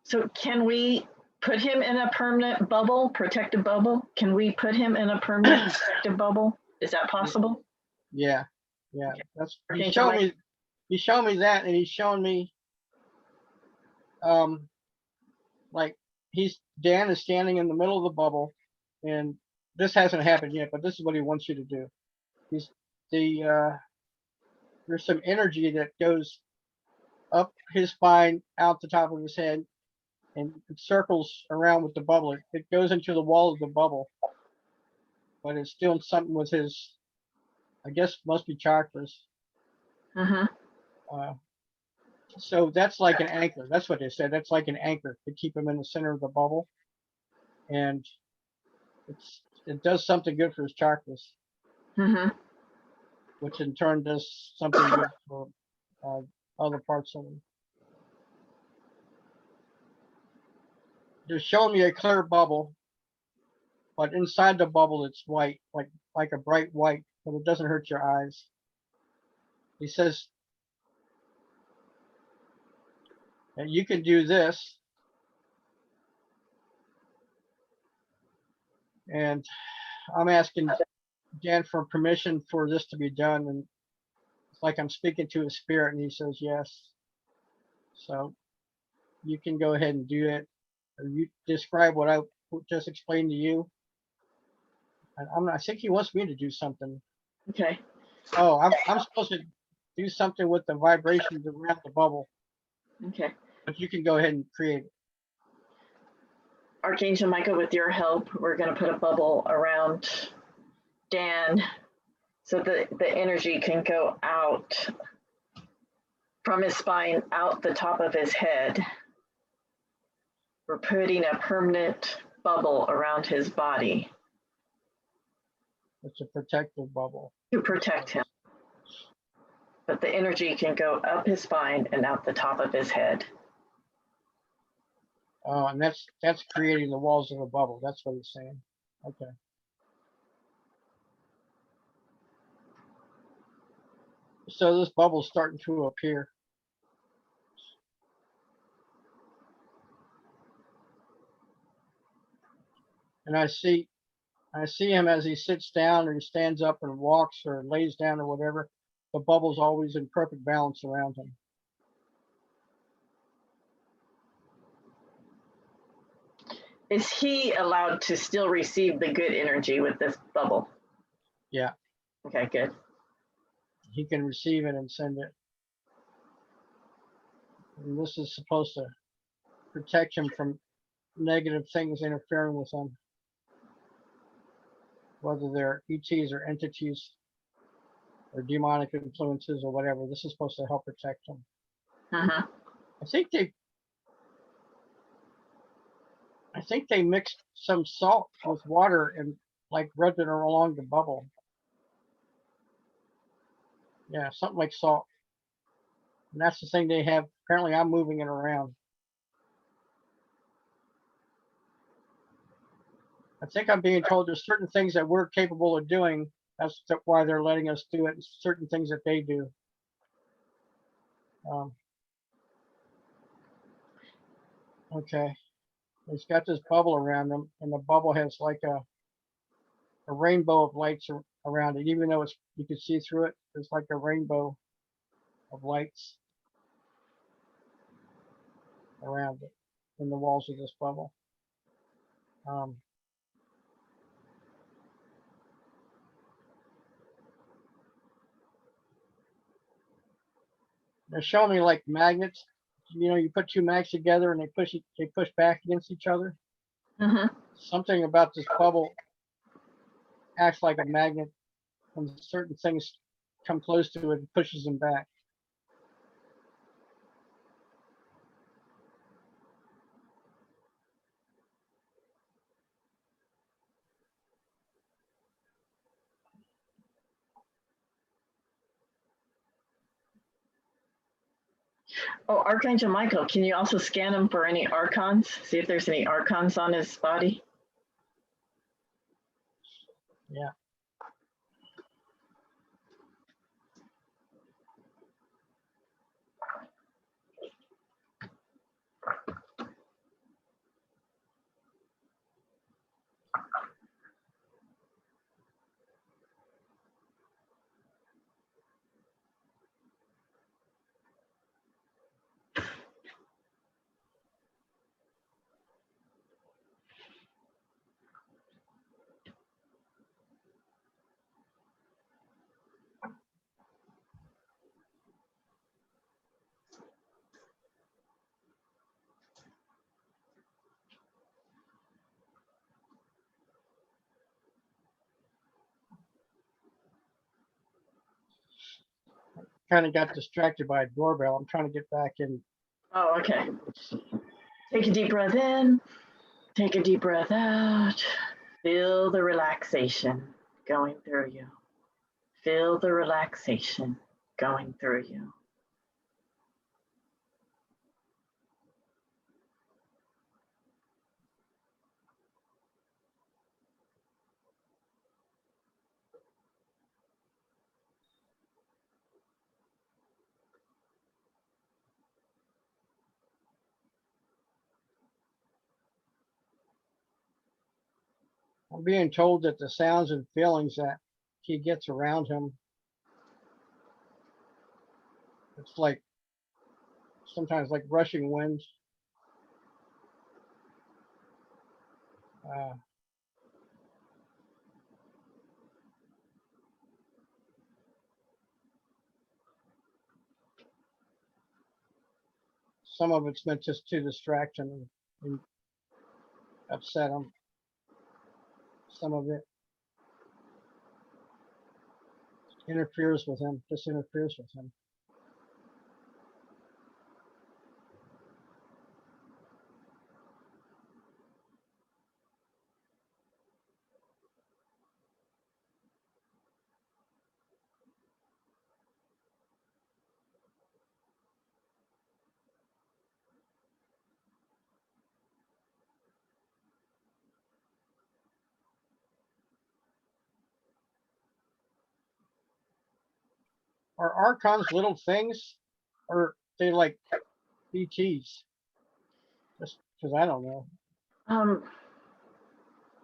So can we put him in a permanent bubble, protective bubble? Can we put him in a permanent protective bubble? Is that possible? Yeah. Okay. That's Okay, he's showing me that, and he's showing me like Dan is standing in the middle of the bubble, and this hasn't happened yet, but this is what he wants you to do. There's some energy that goes up his spine, out the top of his head, and it circles around with the bubble. It goes into the wall of the bubble, but it's still something with his, I guess, must be chakras. Mm-hmm. So that's like an anchor. That's what they said. That's like an anchor to keep him in the center of the bubble, and it does something good for his chakras, Mm-hmm. which in turn does something good for other parts of him. They're showing me a clear bubble, but inside the bubble it's white, like a bright white, but it doesn't hurt your eyes. He says that you can do this, and I'm asking Dan for permission for this to be done, and it's like I'm speaking to his spirit, and he says yes. So you can go ahead and do it. Or you describe what I just explained to you. And I think he wants me to do something. Okay. Oh, I'm supposed to do something with the vibrations around the bubble. Okay. But you can go ahead and create it. Archangel Michael, with your help, we're going to put a bubble around Dan so that the energy can go out from his spine, out the top of his head. We're putting a permanent bubble around his body. It's a protective bubble. To protect him. But the energy can go up his spine and out the top of his head. Oh, and that's creating the walls of the bubble. That's what he's saying. Okay. So this bubble's starting to appear. And I see I see him as he sits down or he stands up and walks or lays down or whatever. The bubble's always in perfect balance around him. Is he allowed to still receive the good energy with this bubble? Yeah. Okay, good. He can receive it and send it. And this is supposed to protect him from negative things interfering with him, whether they're ETs or entities or demonic influences or whatever. This is supposed to help protect him. Uh-huh. I think they mixed some salt with water and like rubbed it along the bubble. Yeah, something like salt. And that's the thing they have. Apparently I'm moving it around. I think I'm being told there's certain things that we're capable of doing. That's why they're letting us do it. Certain things that they do. Okay. It's got this bubble around them, and the bubble has like a rainbow of lights around it. Even though you can see through it, there's like a rainbow of lights around it in the walls of this bubble. They're showing me like magnets. You know, you put two magnets together and they push back against each other. Uh-huh. Something about this bubble acts like a magnet. When certain things come close to it, it pushes them back. Oh, Archangel Michael, can you also scan him for any archons? See if there's any archons on his body? Yeah. Kind of got distracted by a doorbell. I'm trying to get back in. Oh, okay. Take a deep breath in. Take a deep breath out. Feel the relaxation going through you. Feel the relaxation going through you. I'm being told that the sounds and feelings that he gets around him, it's like sometimes like rushing winds. Some of it's meant just to distract him and upset him. Some of it interferes with him, just interferes with him. Are archons little things, or they like BTs? Just because I don't know.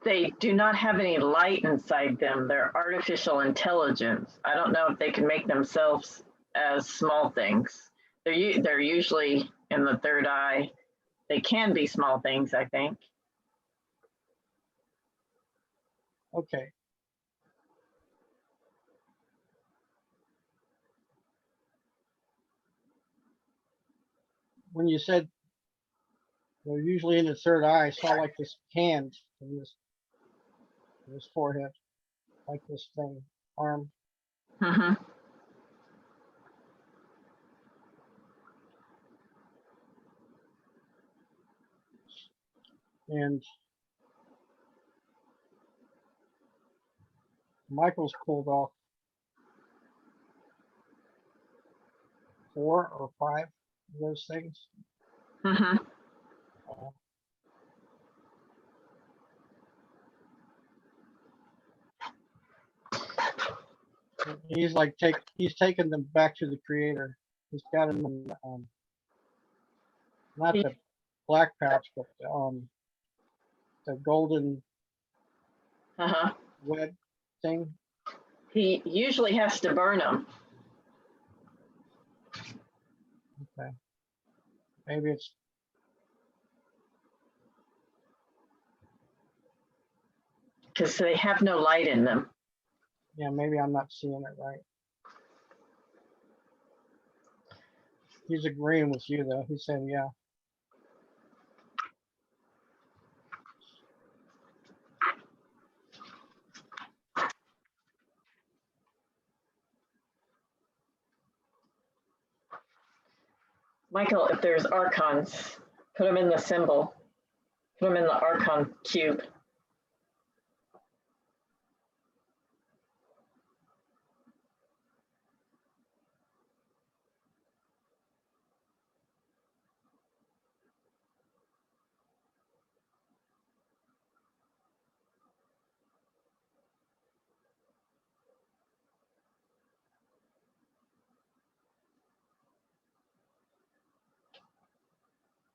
They do not have any light inside them. They're artificial intelligence. I don't know if they can make themselves as small things. They're usually in the third eye. They can be small things, I think. Okay. When you said they're usually in the third eye, I saw like this hand in this forehead, like this thing, arm. Hmm. And Michael's pulled off 4 or 5 of those things. Hmm. Uh, he's like he's taken them back to the creator. He's got them in not the black pouch, but the golden Uh-huh. web thing. He usually has to burn them Okay. Maybe it's because they have no light in them. yeah, maybe I'm not seeing it right. He's agreeing with you though. He said, yeah. Michael, if there's archons, put them in the symbol. Put them in the archon cube.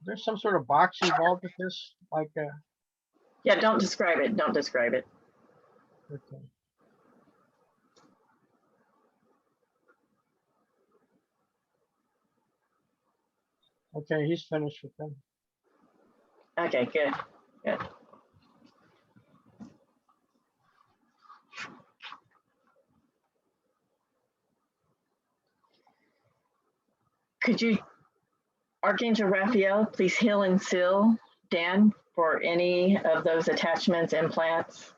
There's some sort of box involved with this, like Yeah, don't describe it. Don't describe it. okay. Okay, he's finished with them. Okay, good. Good. Could you, Archangel Raphael, please heal and seal Dan for any of those attachments, implants?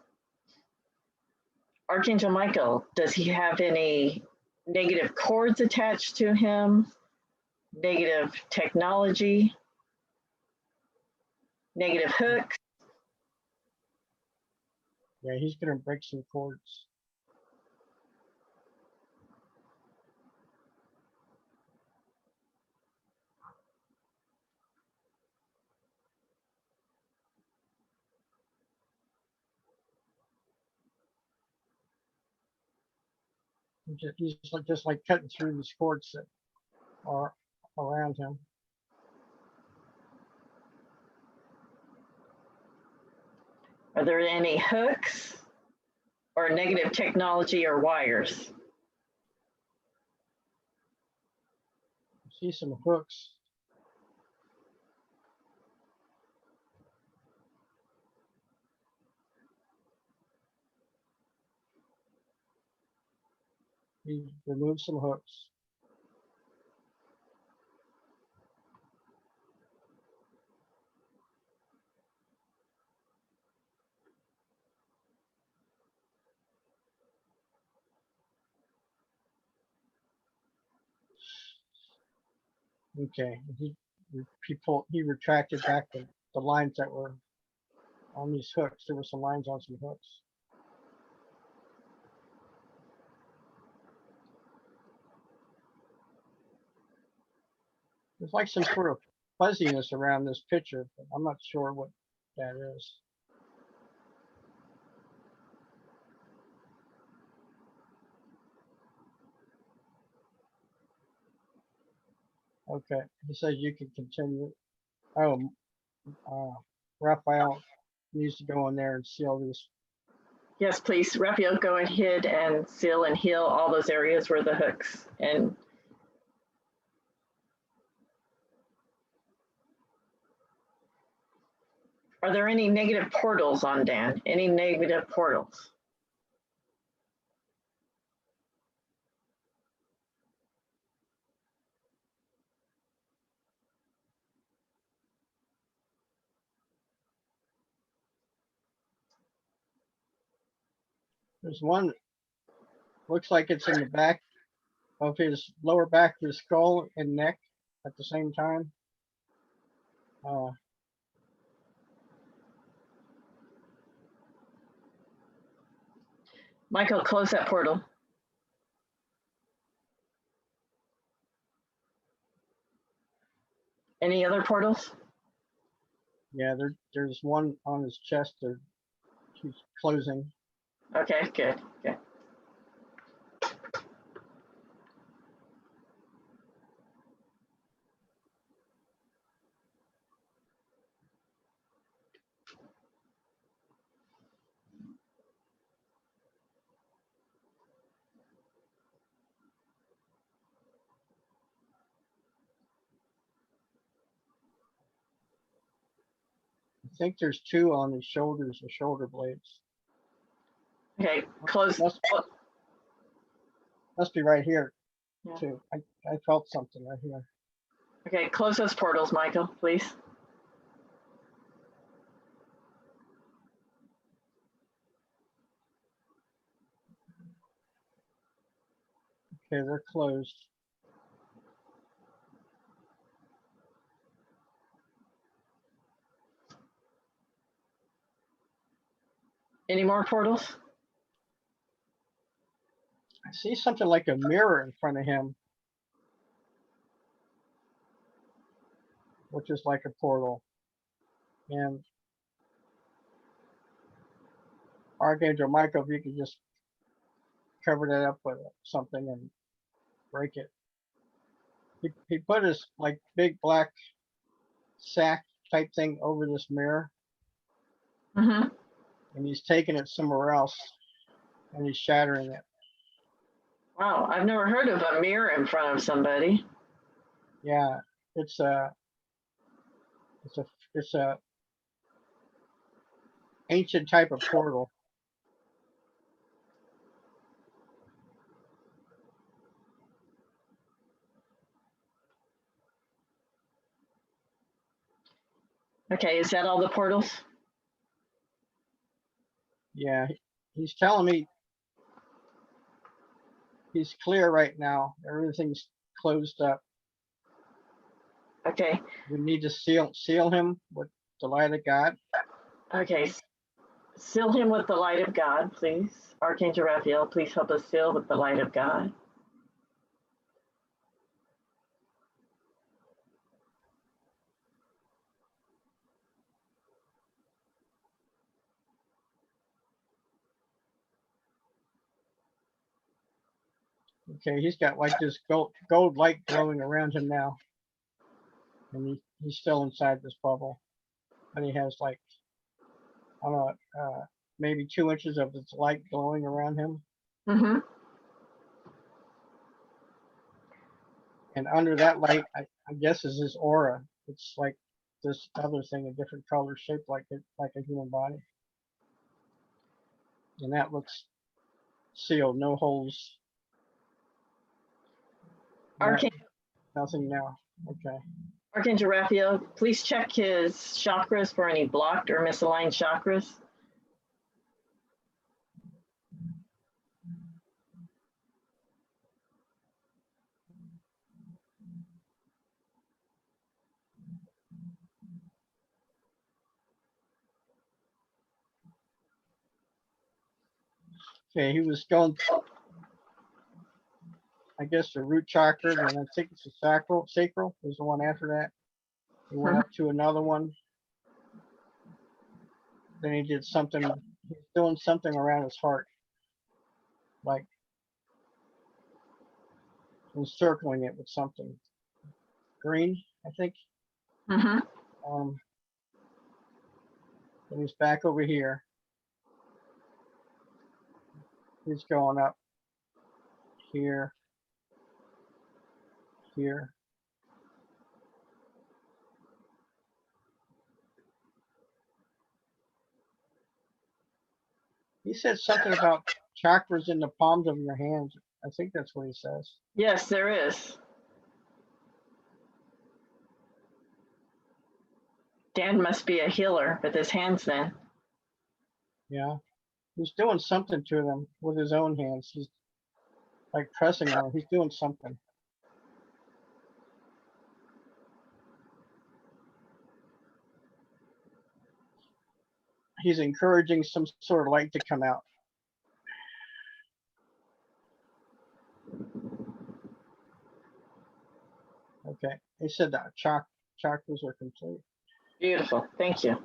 Archangel Michael, does he have any negative cords attached to him? Negative technology? Negative hooks? Yeah, he's gonna break some cords. He's just like cutting through these cords that are around him. Are there any hooks or negative technology or wires? I see some hooks. He removed some hooks. Okay, he retracted back the lines that were on these hooks. There were some lines on some hooks. There's like some sort of fuzziness around this picture, but I'm not sure what that is. Okay, he says you can continue. Oh, Raphael needs to go in there and seal these. Yes, please. Raphael, go ahead and seal and heal all those areas where the hooks and are there any negative portals on Dan? Any negative portals? There's one, looks like it's in the back of his lower back of his skull and neck at the same time. Michael, close that portal. Any other portals? Yeah, there's one on his chest that he's closing. Okay, good, good. I think there's two on his shoulders, the shoulder blades. Okay, close. Must be right here, Yeah. too. I felt something right here. Okay, close those portals, Michael, please. Okay, they're closed. Any more portals? I see something like a mirror in front of him, which is like a portal. And Archangel Michael, if you could just cover that up with something and break it. He put his like big black sack type thing over this mirror, Mm-hmm. and he's taking it somewhere else, and he's shattering it. Wow, I've never heard of a mirror in front of somebody. Yeah, it's a ancient type of portal. Okay, is that all the portals? Yeah, he's telling me he's clear right now. Everything's closed up. Okay, We need to seal him with the light of God. okay. Seal him with the light of God, please. Archangel Raphael, please help us seal with the light of God. Okay, he's got like this gold light glowing around him now, and he's still inside this bubble, but he has like, I don't know, maybe 2 inches of this light glowing around him, Mm-hmm. and under that light, I guess is his aura. It's like this other thing, a different color, shaped like a human body, and that looks sealed, no holes. Nothing now. Okay. Archangel Raphael, please check his chakras for any blocked or misaligned chakras. Okay, he was going, I guess, the root chakra, and I think it's the sacral was the one after that. He went up to another one. Then he did something, he's doing something around his heart, like encircling it with something green, I think. Mm-hmm. And he's back over here. He's going up here, here. He said something about chakras in the palms of your hands. I think that's what he says. Yes, there is. Dan must be a healer with his hands then. Yeah. He's doing something to them with his own hands. He's like pressing on them. He's doing something. He's encouraging some sort of light to come out. Okay. He said that chakras are complete. Beautiful. Thank you.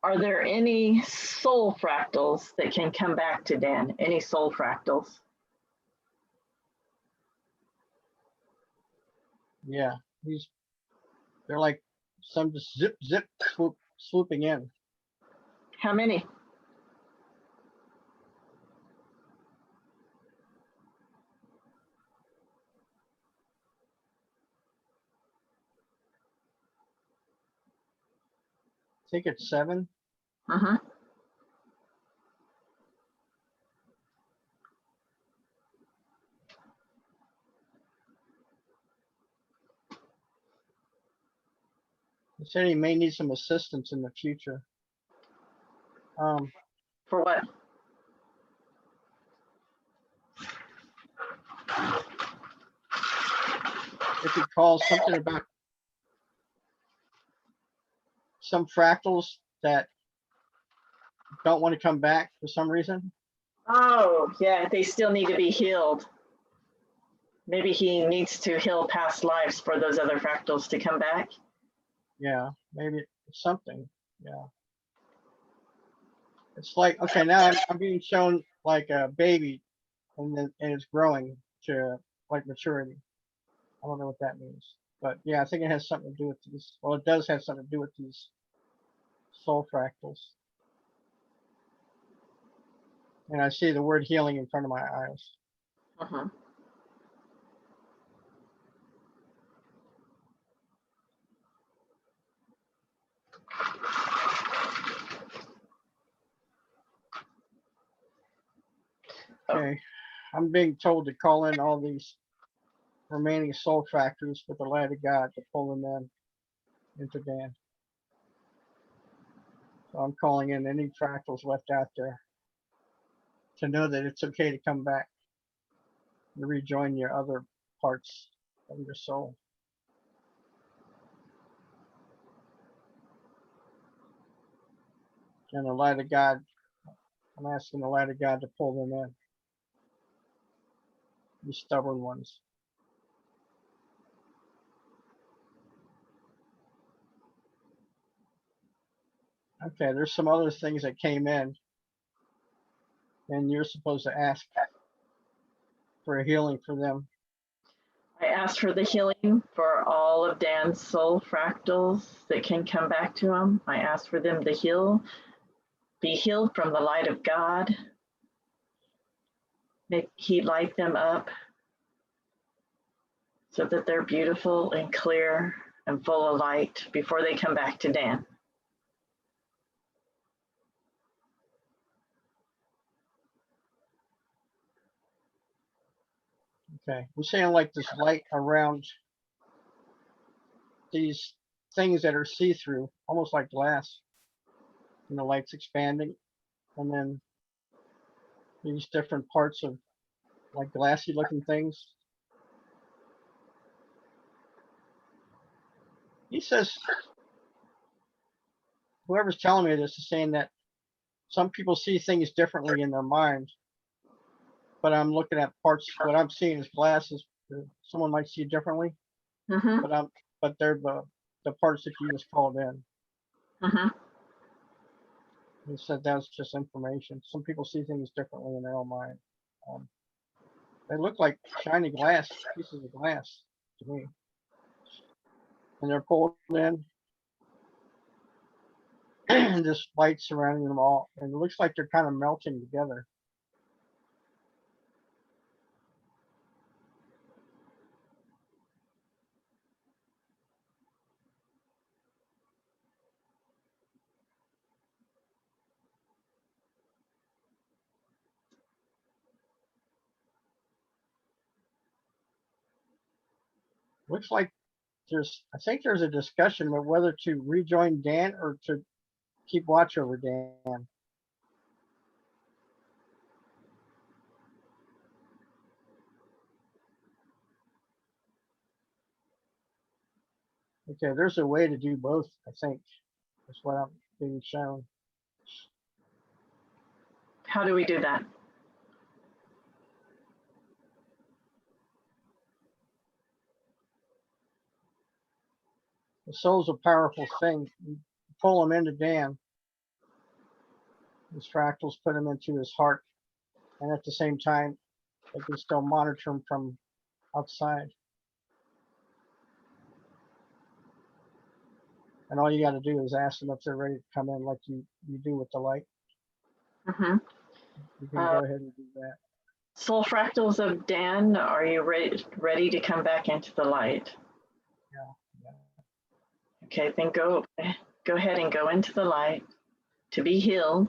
Are there any soul fractals that can come back to Dan? Any soul fractals? Yeah. They're like some just zip, zip, swooping in. How many? I think it's 7. Uh-huh. He said he may need some assistance in the future. For what? If he calls something about some fractals that don't want to come back for some reason. Oh, yeah, they still need to be healed. Maybe he needs to heal past lives for those other fractals to come back. Yeah, maybe it's something. Yeah. It's like, okay, now I'm being shown like a baby and it's growing to like maturity. I don't know what that means. But yeah, I think it has something to do with these. Well, it does have something to do with these soul fractals. And I see the word healing in front of my eyes. Uh-huh. Okay, I'm being told to call in all these remaining soul fractals with the light of God to pull them in into Dan. So I'm calling in any fractals left out there to know that it's okay to come back and rejoin your other parts of your soul. And the light of God, I'm asking the light of God to pull them in. These stubborn ones. Okay, there's some other things that came in, and you're supposed to ask for a healing for them. I asked for the healing for all of Dan's soul fractals that can come back to him. I asked for them to be healed from the light of God. He light them up so that they're beautiful and clear and full of light before they come back to Dan. Okay, we're saying like this light around these things that are see-through, almost like glass. And the light's expanding, and then these different parts of like glassy looking things. He says, whoever's telling me this is saying that some people see things differently in their mind, but I'm looking at parts, what I'm seeing is glasses. Someone might see it differently, Mm-hmm. but they're the parts that you just called in. Mm-hmm. He said that's just information. Some people see things differently in their own mind. They look like shiny glass, pieces of glass to me. And they're pulled in. And this light surrounding them all. And it looks like they're kind of melting together. Looks like I think there's a discussion about whether to rejoin Dan or to keep watch over Dan. Okay, there's a way to do both, I think. That's what I'm being shown. How do we do that? The soul's a powerful thing. You pull them into Dan. These fractals put him into his heart. And at the same time, they can still monitor him from outside. And all you got to do is ask them if they're ready to come in like you do with the light. Mm-hmm. You can go ahead and do that. Soul fractals of Dan, are you ready to come back into the light? Yeah. Okay, then go ahead and go into the light to be healed.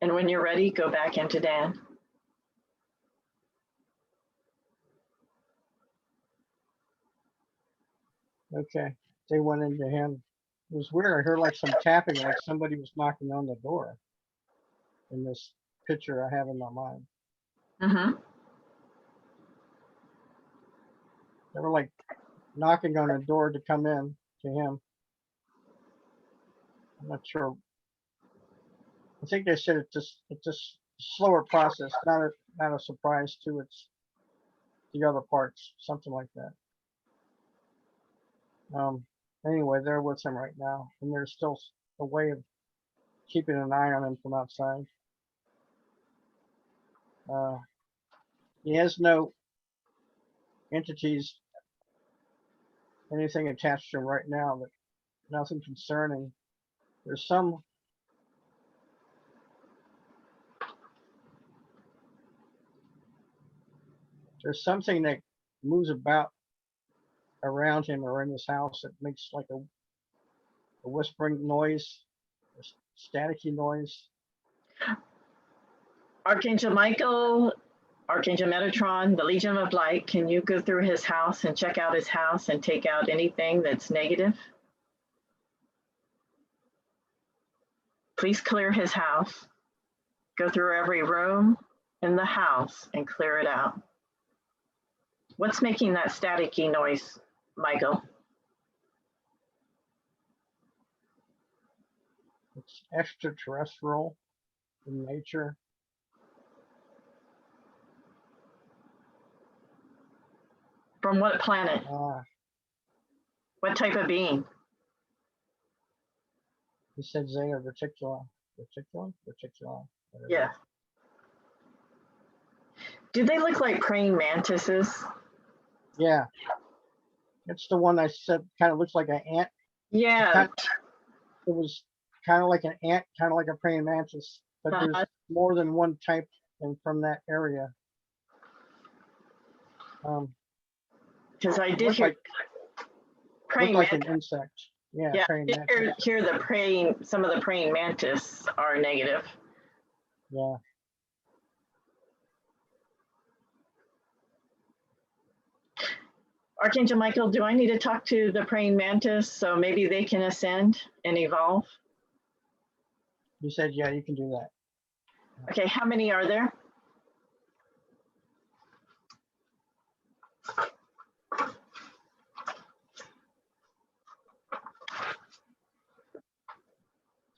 And when you're ready, go back into Dan. Okay, they went into him. It was weird. I heard like some tapping, like somebody was knocking on the door in this picture I have in my mind. Mm-hmm. They were like knocking on a door to come in to him. I'm not sure. I think they said it's just slower process, not a surprise to it's the other parts, something like that. Anyway, they're with him right now, and there's still a way of keeping an eye on him from outside. He has no entities, anything attached to him right now, but nothing concerning. There's something that moves about around him or in his house that makes like a whispering noise, a staticky noise. Archangel Michael, Archangel Metatron, the Legion of Light, can you go through his house and check out his house and take out anything that's negative? Please clear his house. Go through every room in the house and clear it out. What's making that staticky noise, Michael? It's extraterrestrial in nature. From what planet? What type of being? He said Zeta Reticula. Reticula. Yeah. Do they look like praying mantises? Yeah. It's the one I said kind of looks like an ant. Yeah. It was kind of like an ant, kind of like a praying mantis, but there's more than one type from that area. Because I did hear praying like an insect. Yeah, I did hear some of the praying mantis are negative. Yeah. Archangel Michael, do I need to talk to the praying mantis so maybe they can ascend and evolve? You said, yeah, you can do that. Okay, how many are there?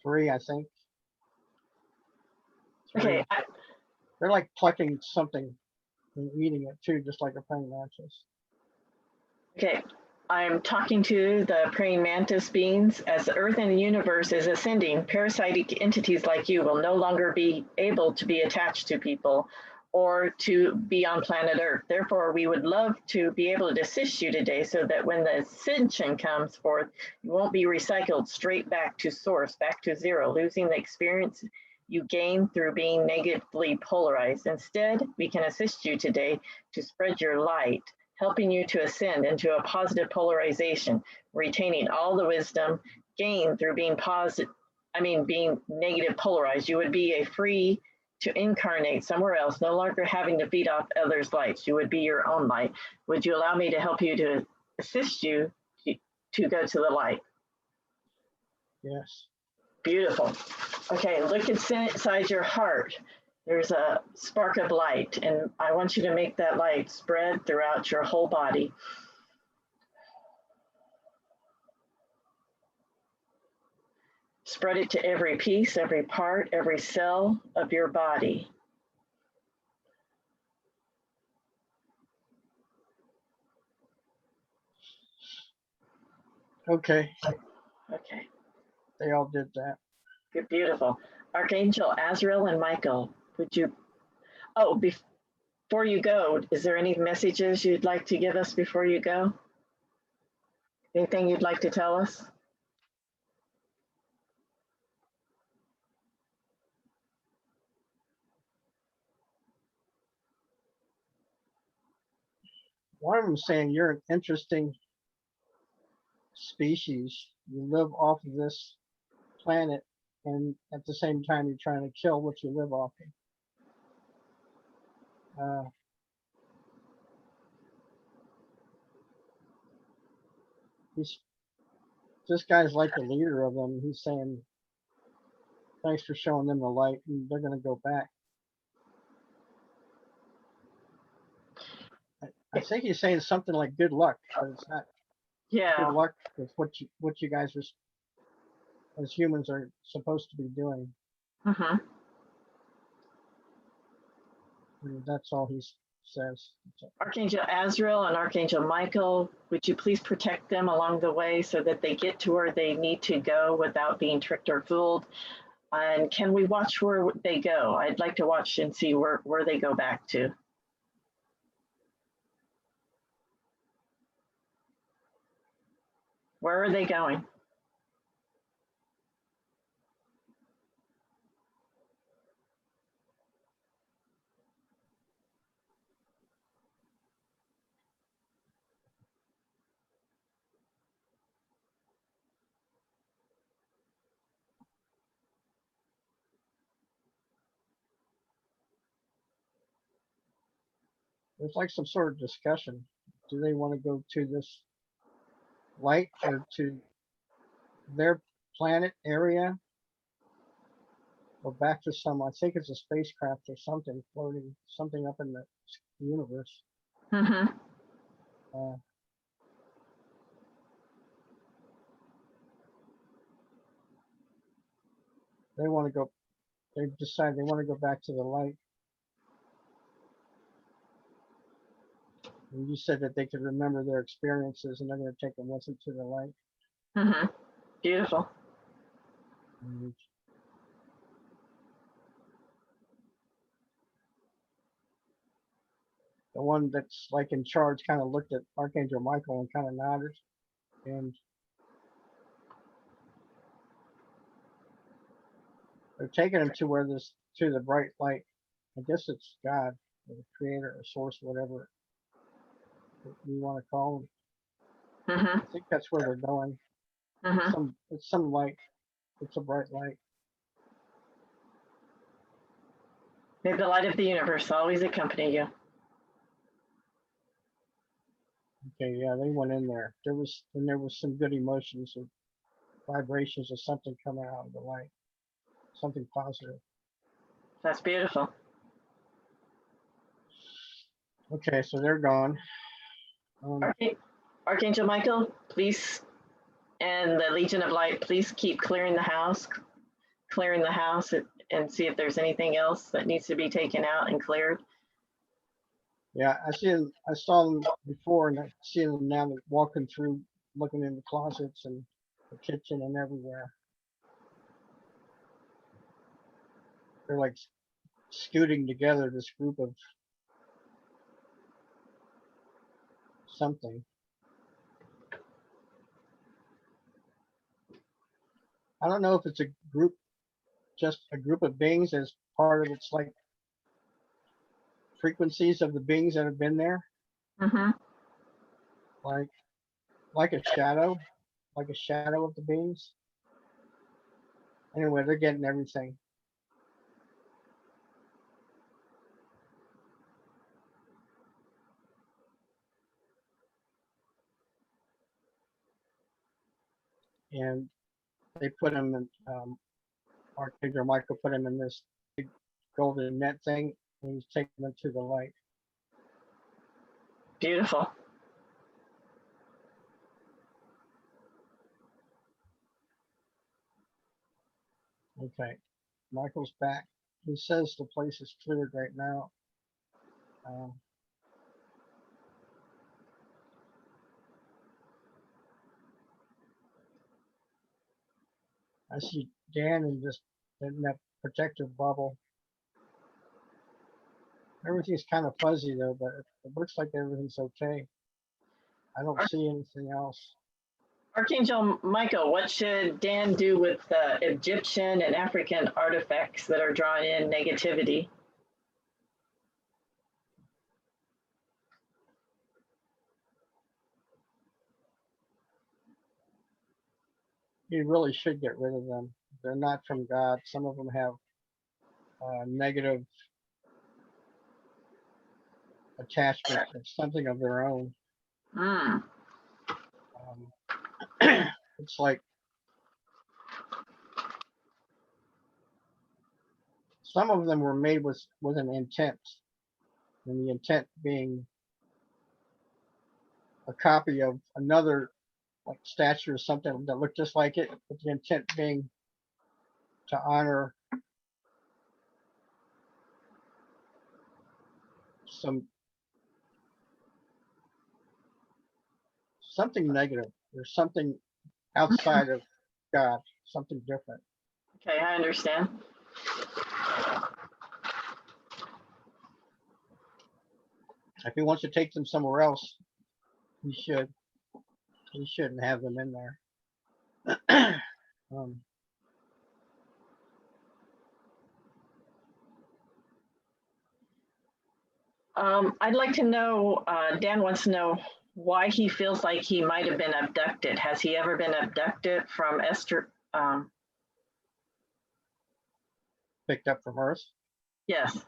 Three, I think. Okay, They're like plucking something and eating it too, just like a praying mantis. Okay, I'm talking to the praying mantis beings. As the earth and the universe is ascending, parasitic entities like you will no longer be able to be attached to people or to be on planet Earth. Therefore, we would love to be able to assist you today so that when the ascension comes forth, you won't be recycled straight back to source, back to zero, losing the experience you gain through being negatively polarized. Instead, we can assist you today to spread your light, helping you to ascend into a positive polarization, retaining all the wisdom gained through being being negative polarized. You would be a free to incarnate somewhere else, no longer having to feed off others' lights. You would be your own light. Would you allow me to help you to assist you to go to the light? Yes. Beautiful. Okay, look inside your heart. There's a spark of light, and I want you to make that light spread throughout your whole body. Spread it to every piece, every part, every cell of your body. Okay. Okay, They all did that. good, beautiful. Archangel Azrael and Michael, would you, oh, before you go, is there any messages you'd like to give us before you go? Anything you'd like to tell us? One of them saying you're an interesting species. You live off of this planet, and at the same time, you're trying to kill what you live off of. This guy's like the leader of them. He's saying, thanks for showing them the light, and they're going to go back. I think he's saying something like good luck, but it's not good luck with what you guys are, as humans, are supposed to be doing. Mm-hmm. And that's all he says. Archangel Azrael and Archangel Michael, would you please protect them along the way so that they get to where they need to go without being tricked or fooled? And can we watch where they go? I'd like to watch and see where they go back to. Where are they going? There's like some sort of discussion. Do they want to go to this light or to their planet area, or back to some, I think it's a spacecraft or something floating, something up in the universe. Mm-hmm. They want to go, they decide they want to go back to the light. And you said that they could remember their experiences and they're going to take them with them to the light. Mm-hmm. Beautiful. And the one that's like in charge kind of looked at Archangel Michael and kind of nodded. And they're taking him to where this, to the bright light. I guess it's God, or the creator, or source, whatever you want to call him. Mm-hmm. I think that's where they're going. Mm-hmm. It's some light. It's a bright light. May the light of the universe always accompany you. Okay, yeah, they went in there. There was some good emotions or vibrations or something coming out of the light. Something positive. That's beautiful. Okay, so they're gone. Archangel Michael, please, and the Legion of Light, please keep clearing the house. and see if there's anything else that needs to be taken out and cleared? Yeah, I saw them before, and I see them now. They're walking through, looking in the closets and the kitchen and everywhere. They're like scooting together, this group of something. I don't know if it's a group, just a group of beings as part of it's like frequencies of the beings that have been there, Mm-hmm. like like a shadow, like a shadow of the beings. Anyway, they're getting everything. And they put him in, Archangel Michael put him in this big golden net thing, and he's taking them to the light. Beautiful. Okay, Michael's back. He says the place is cleared right now. I see Dan in that protective bubble. Everything's kind of fuzzy though, but it looks like everything's okay. I don't see anything else. Archangel Michael, what should Dan do with the Egyptian and African artifacts that are drawing in negativity? He really should get rid of them. They're not from God. Some of them have negative attachment or something of their own. Mm. It's like some of them were made with an intent, and the intent being a copy of another like statue or something that looked just like it, but the intent being to honor something negative or something outside of God, something different. Okay, I understand. If he wants to take them somewhere else, he should. He shouldn't have them in there. I'd like to know, Dan wants to know why he feels like he might have been abducted. Has he ever been abducted from Esther? Picked up from Earth. Yes.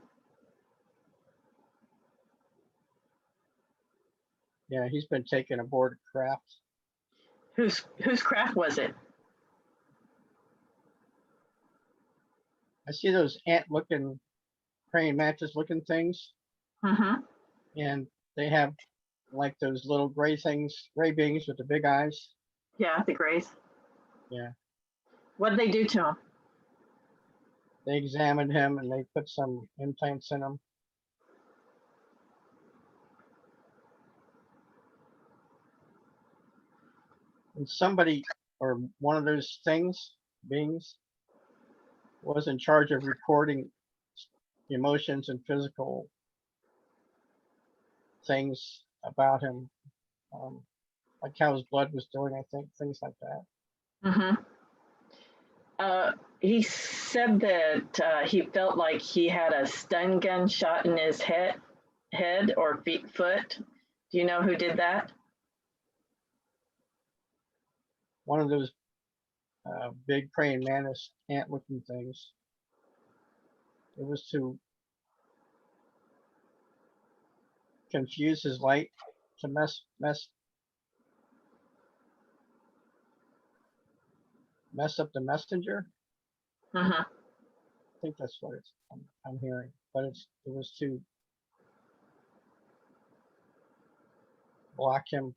Yeah, he's been taken aboard a craft. Whose craft was it? I see those ant-looking, praying mantis-looking things, Mm-hmm. and they have like those little gray things, gray beings with the big eyes. Yeah, the Grays. Yeah. What did they do to him? They examined him and they put some implants in him. And somebody or one of those things, beings, was in charge of recording emotions and physical things about him, like how his blood was doing, I think, things like that. Mm-hmm. He said that he felt like he had a stun gun shot in his head or foot. Do you know who did that? One of those big praying mantis ant-looking things. It was to confuse his light, to mess up the messenger. Mm-hmm. I think that's what I'm hearing, but it was to block him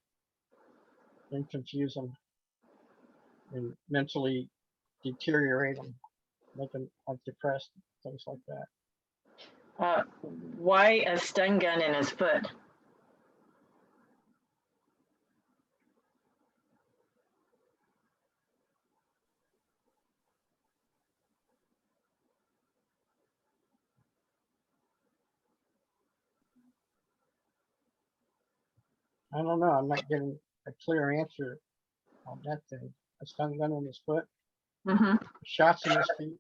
and confuse him and mentally deteriorate him. make them like depressed, things like that. Why a stun gun in his foot? I don't know. I'm not getting a clear answer on that thing. A stun gun in his foot, Mm-hmm. shots in his feet.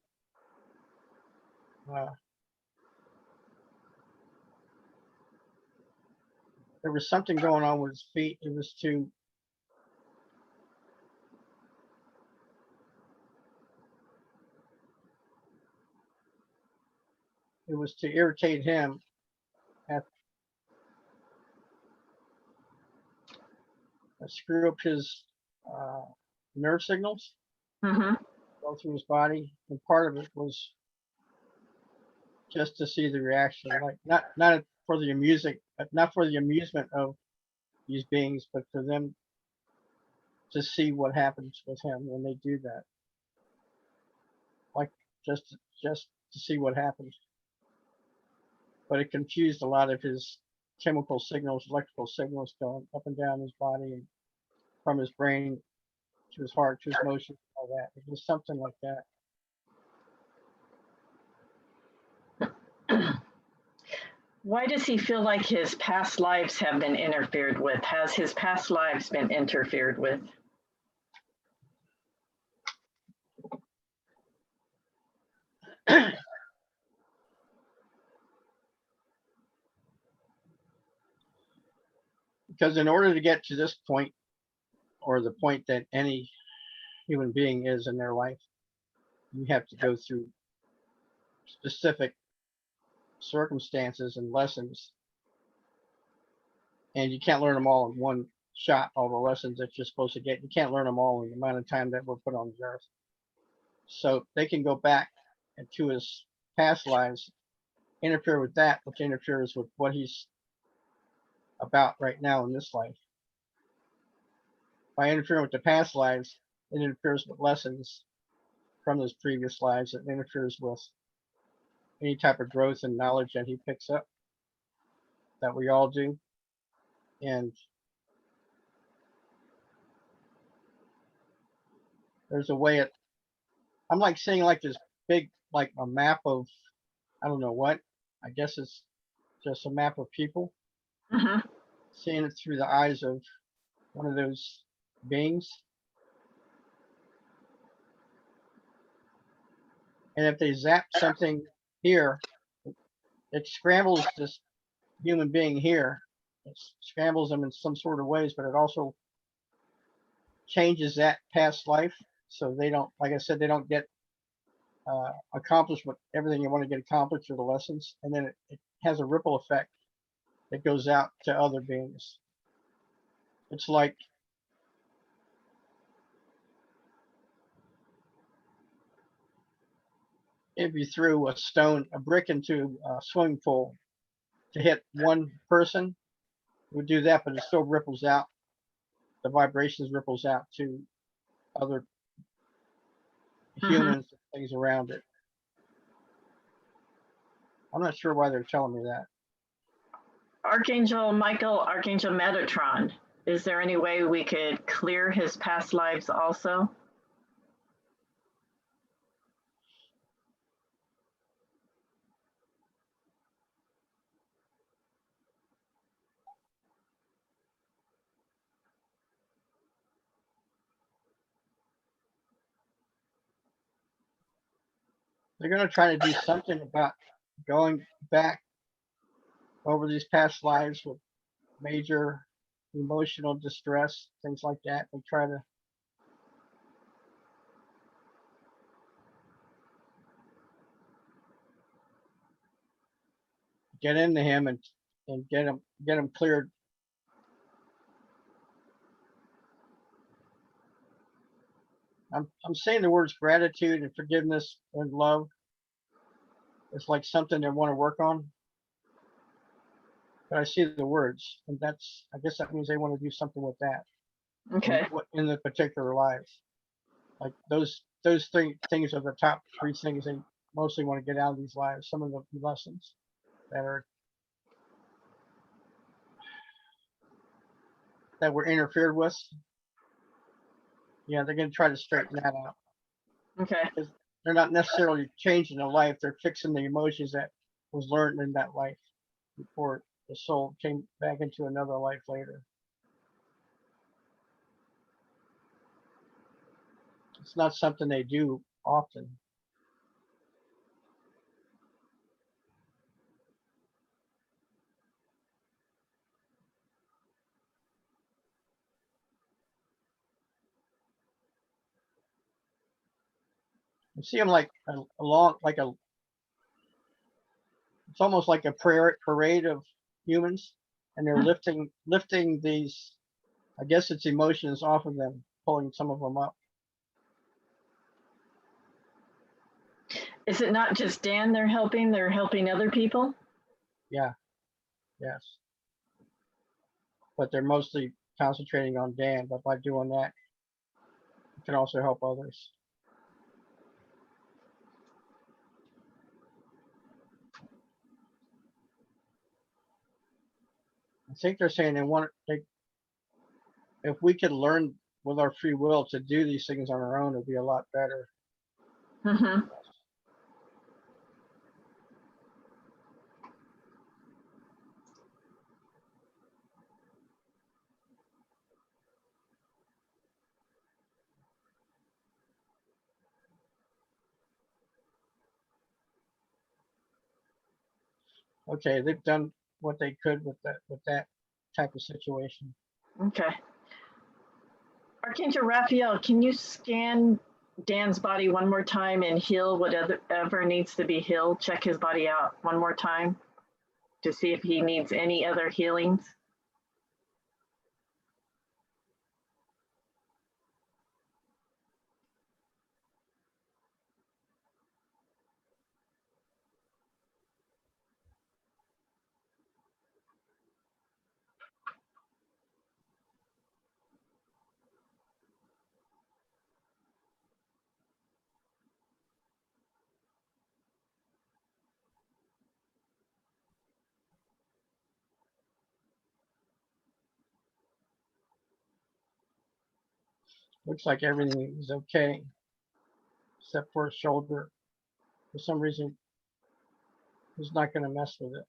There was something going on with his feet. It was to irritate him at screw up his nerve signals Mm-hmm. go through his body, and part of it was just to see the reaction, like not for the amusement of these beings, but for them to see what happens with him when they do that, like just to see what happens. But it confused a lot of his chemical signals, electrical signals going up and down his body and from his brain to his heart to his motions, all that. It was something like that. Why does he feel like his past lives have been interfered with? Has his past lives been interfered with? Because in order to get to this point, or the point that any human being is in their life, you have to go through specific circumstances and lessons, and you can't learn them all in one shot. All the lessons that you're supposed to get, you can't learn them all in the amount of time that we're put on the earth. So they can go back into his past lives, interfere with that, which interferes with what he's about right now in this life. By interfering with the past lives, it interferes with lessons from his previous lives. It interferes with any type of growth and knowledge that he picks up, that we all do. And there's a way I'm like seeing like this big, like a map of, I don't know what, I guess it's just a map of people, Mm-hmm. seeing it through the eyes of one of those beings. And if they zap something here, it scrambles this human being here. It scrambles them in some sort of ways, but it also changes that past life. So they don't, like I said, they don't get accomplished with everything you want to get accomplished or the lessons. And then it has a ripple effect that goes out to other beings. It's like if you threw a brick into a swimming pool to hit one person, it would do that, but it still ripples out. The vibrations ripples out to other humans and things around it. I'm not sure why they're telling me that. Archangel Michael, Archangel Metatron, is there any way we could clear his past lives also? They're going to try to do something about going back over these past lives with major emotional distress, things like that. They try to get into him and get him cleared. I'm saying the words gratitude and forgiveness and love. It's like something they want to work on. But I see the words, and I guess that means they want to do something with that. Okay. In the particular lives. Like those those three things are the top three things they mostly want to get out of these lives. Some of the lessons that were interfered with. Yeah, they're going to try to straighten that out. Okay. They're not necessarily changing the life; they're fixing the emotions that was learned in that life before the soul came back into another life later. It's not something they do often. You see them like a long, like a, it's almost like a parade of humans, and they're lifting these, I guess it's emotions off of them, pulling some of them up. Is it not just Dan they're helping other people? Yeah, yes. But they're mostly concentrating on Dan, but by doing that, you can also help others. I think they're saying if we could learn with our free will to do these things on our own, it'd be a lot better. Mm-hmm. Okay, they've done what they could with that type of situation. Okay. Archangel Raphael, can you scan Dan's body one more time and heal whatever needs to be healed? Check his body out one more time to see if he needs any other healings. Looks like everything is okay, except for his shoulder. For some reason, he's not going to mess with it.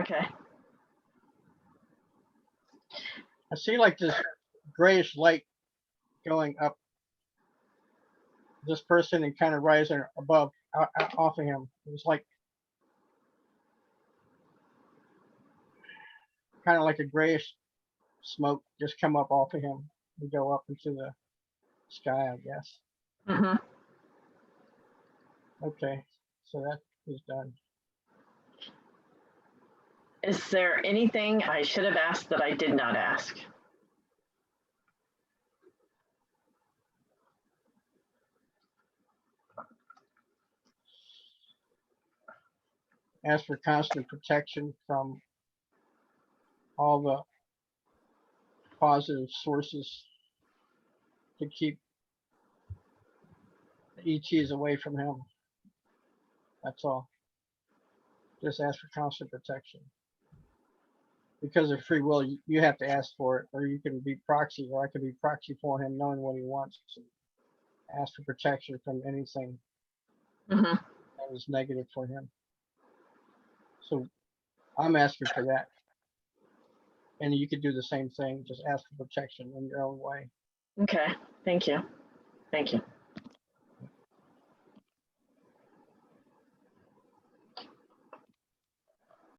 Okay. I see like this grayish light going up this person and kind of rising above, off of him. It was like kind of like a grayish smoke just come up off of him and go up into the sky, I guess. Mm-hmm. Okay, so that is done. Is there anything I should have asked that I did not ask? Ask for constant protection from all the positive sources to keep the ETs away from him. That's all. Just ask for constant protection. Because of free will, you have to ask for it, or you can be proxy, or I can be proxy for him knowing what he wants. Ask for protection from anything Mm-hmm. that is negative for him. So I'm asking for that. And you could do the same thing, just ask for protection in your own way. Okay. Thank you. Thank you.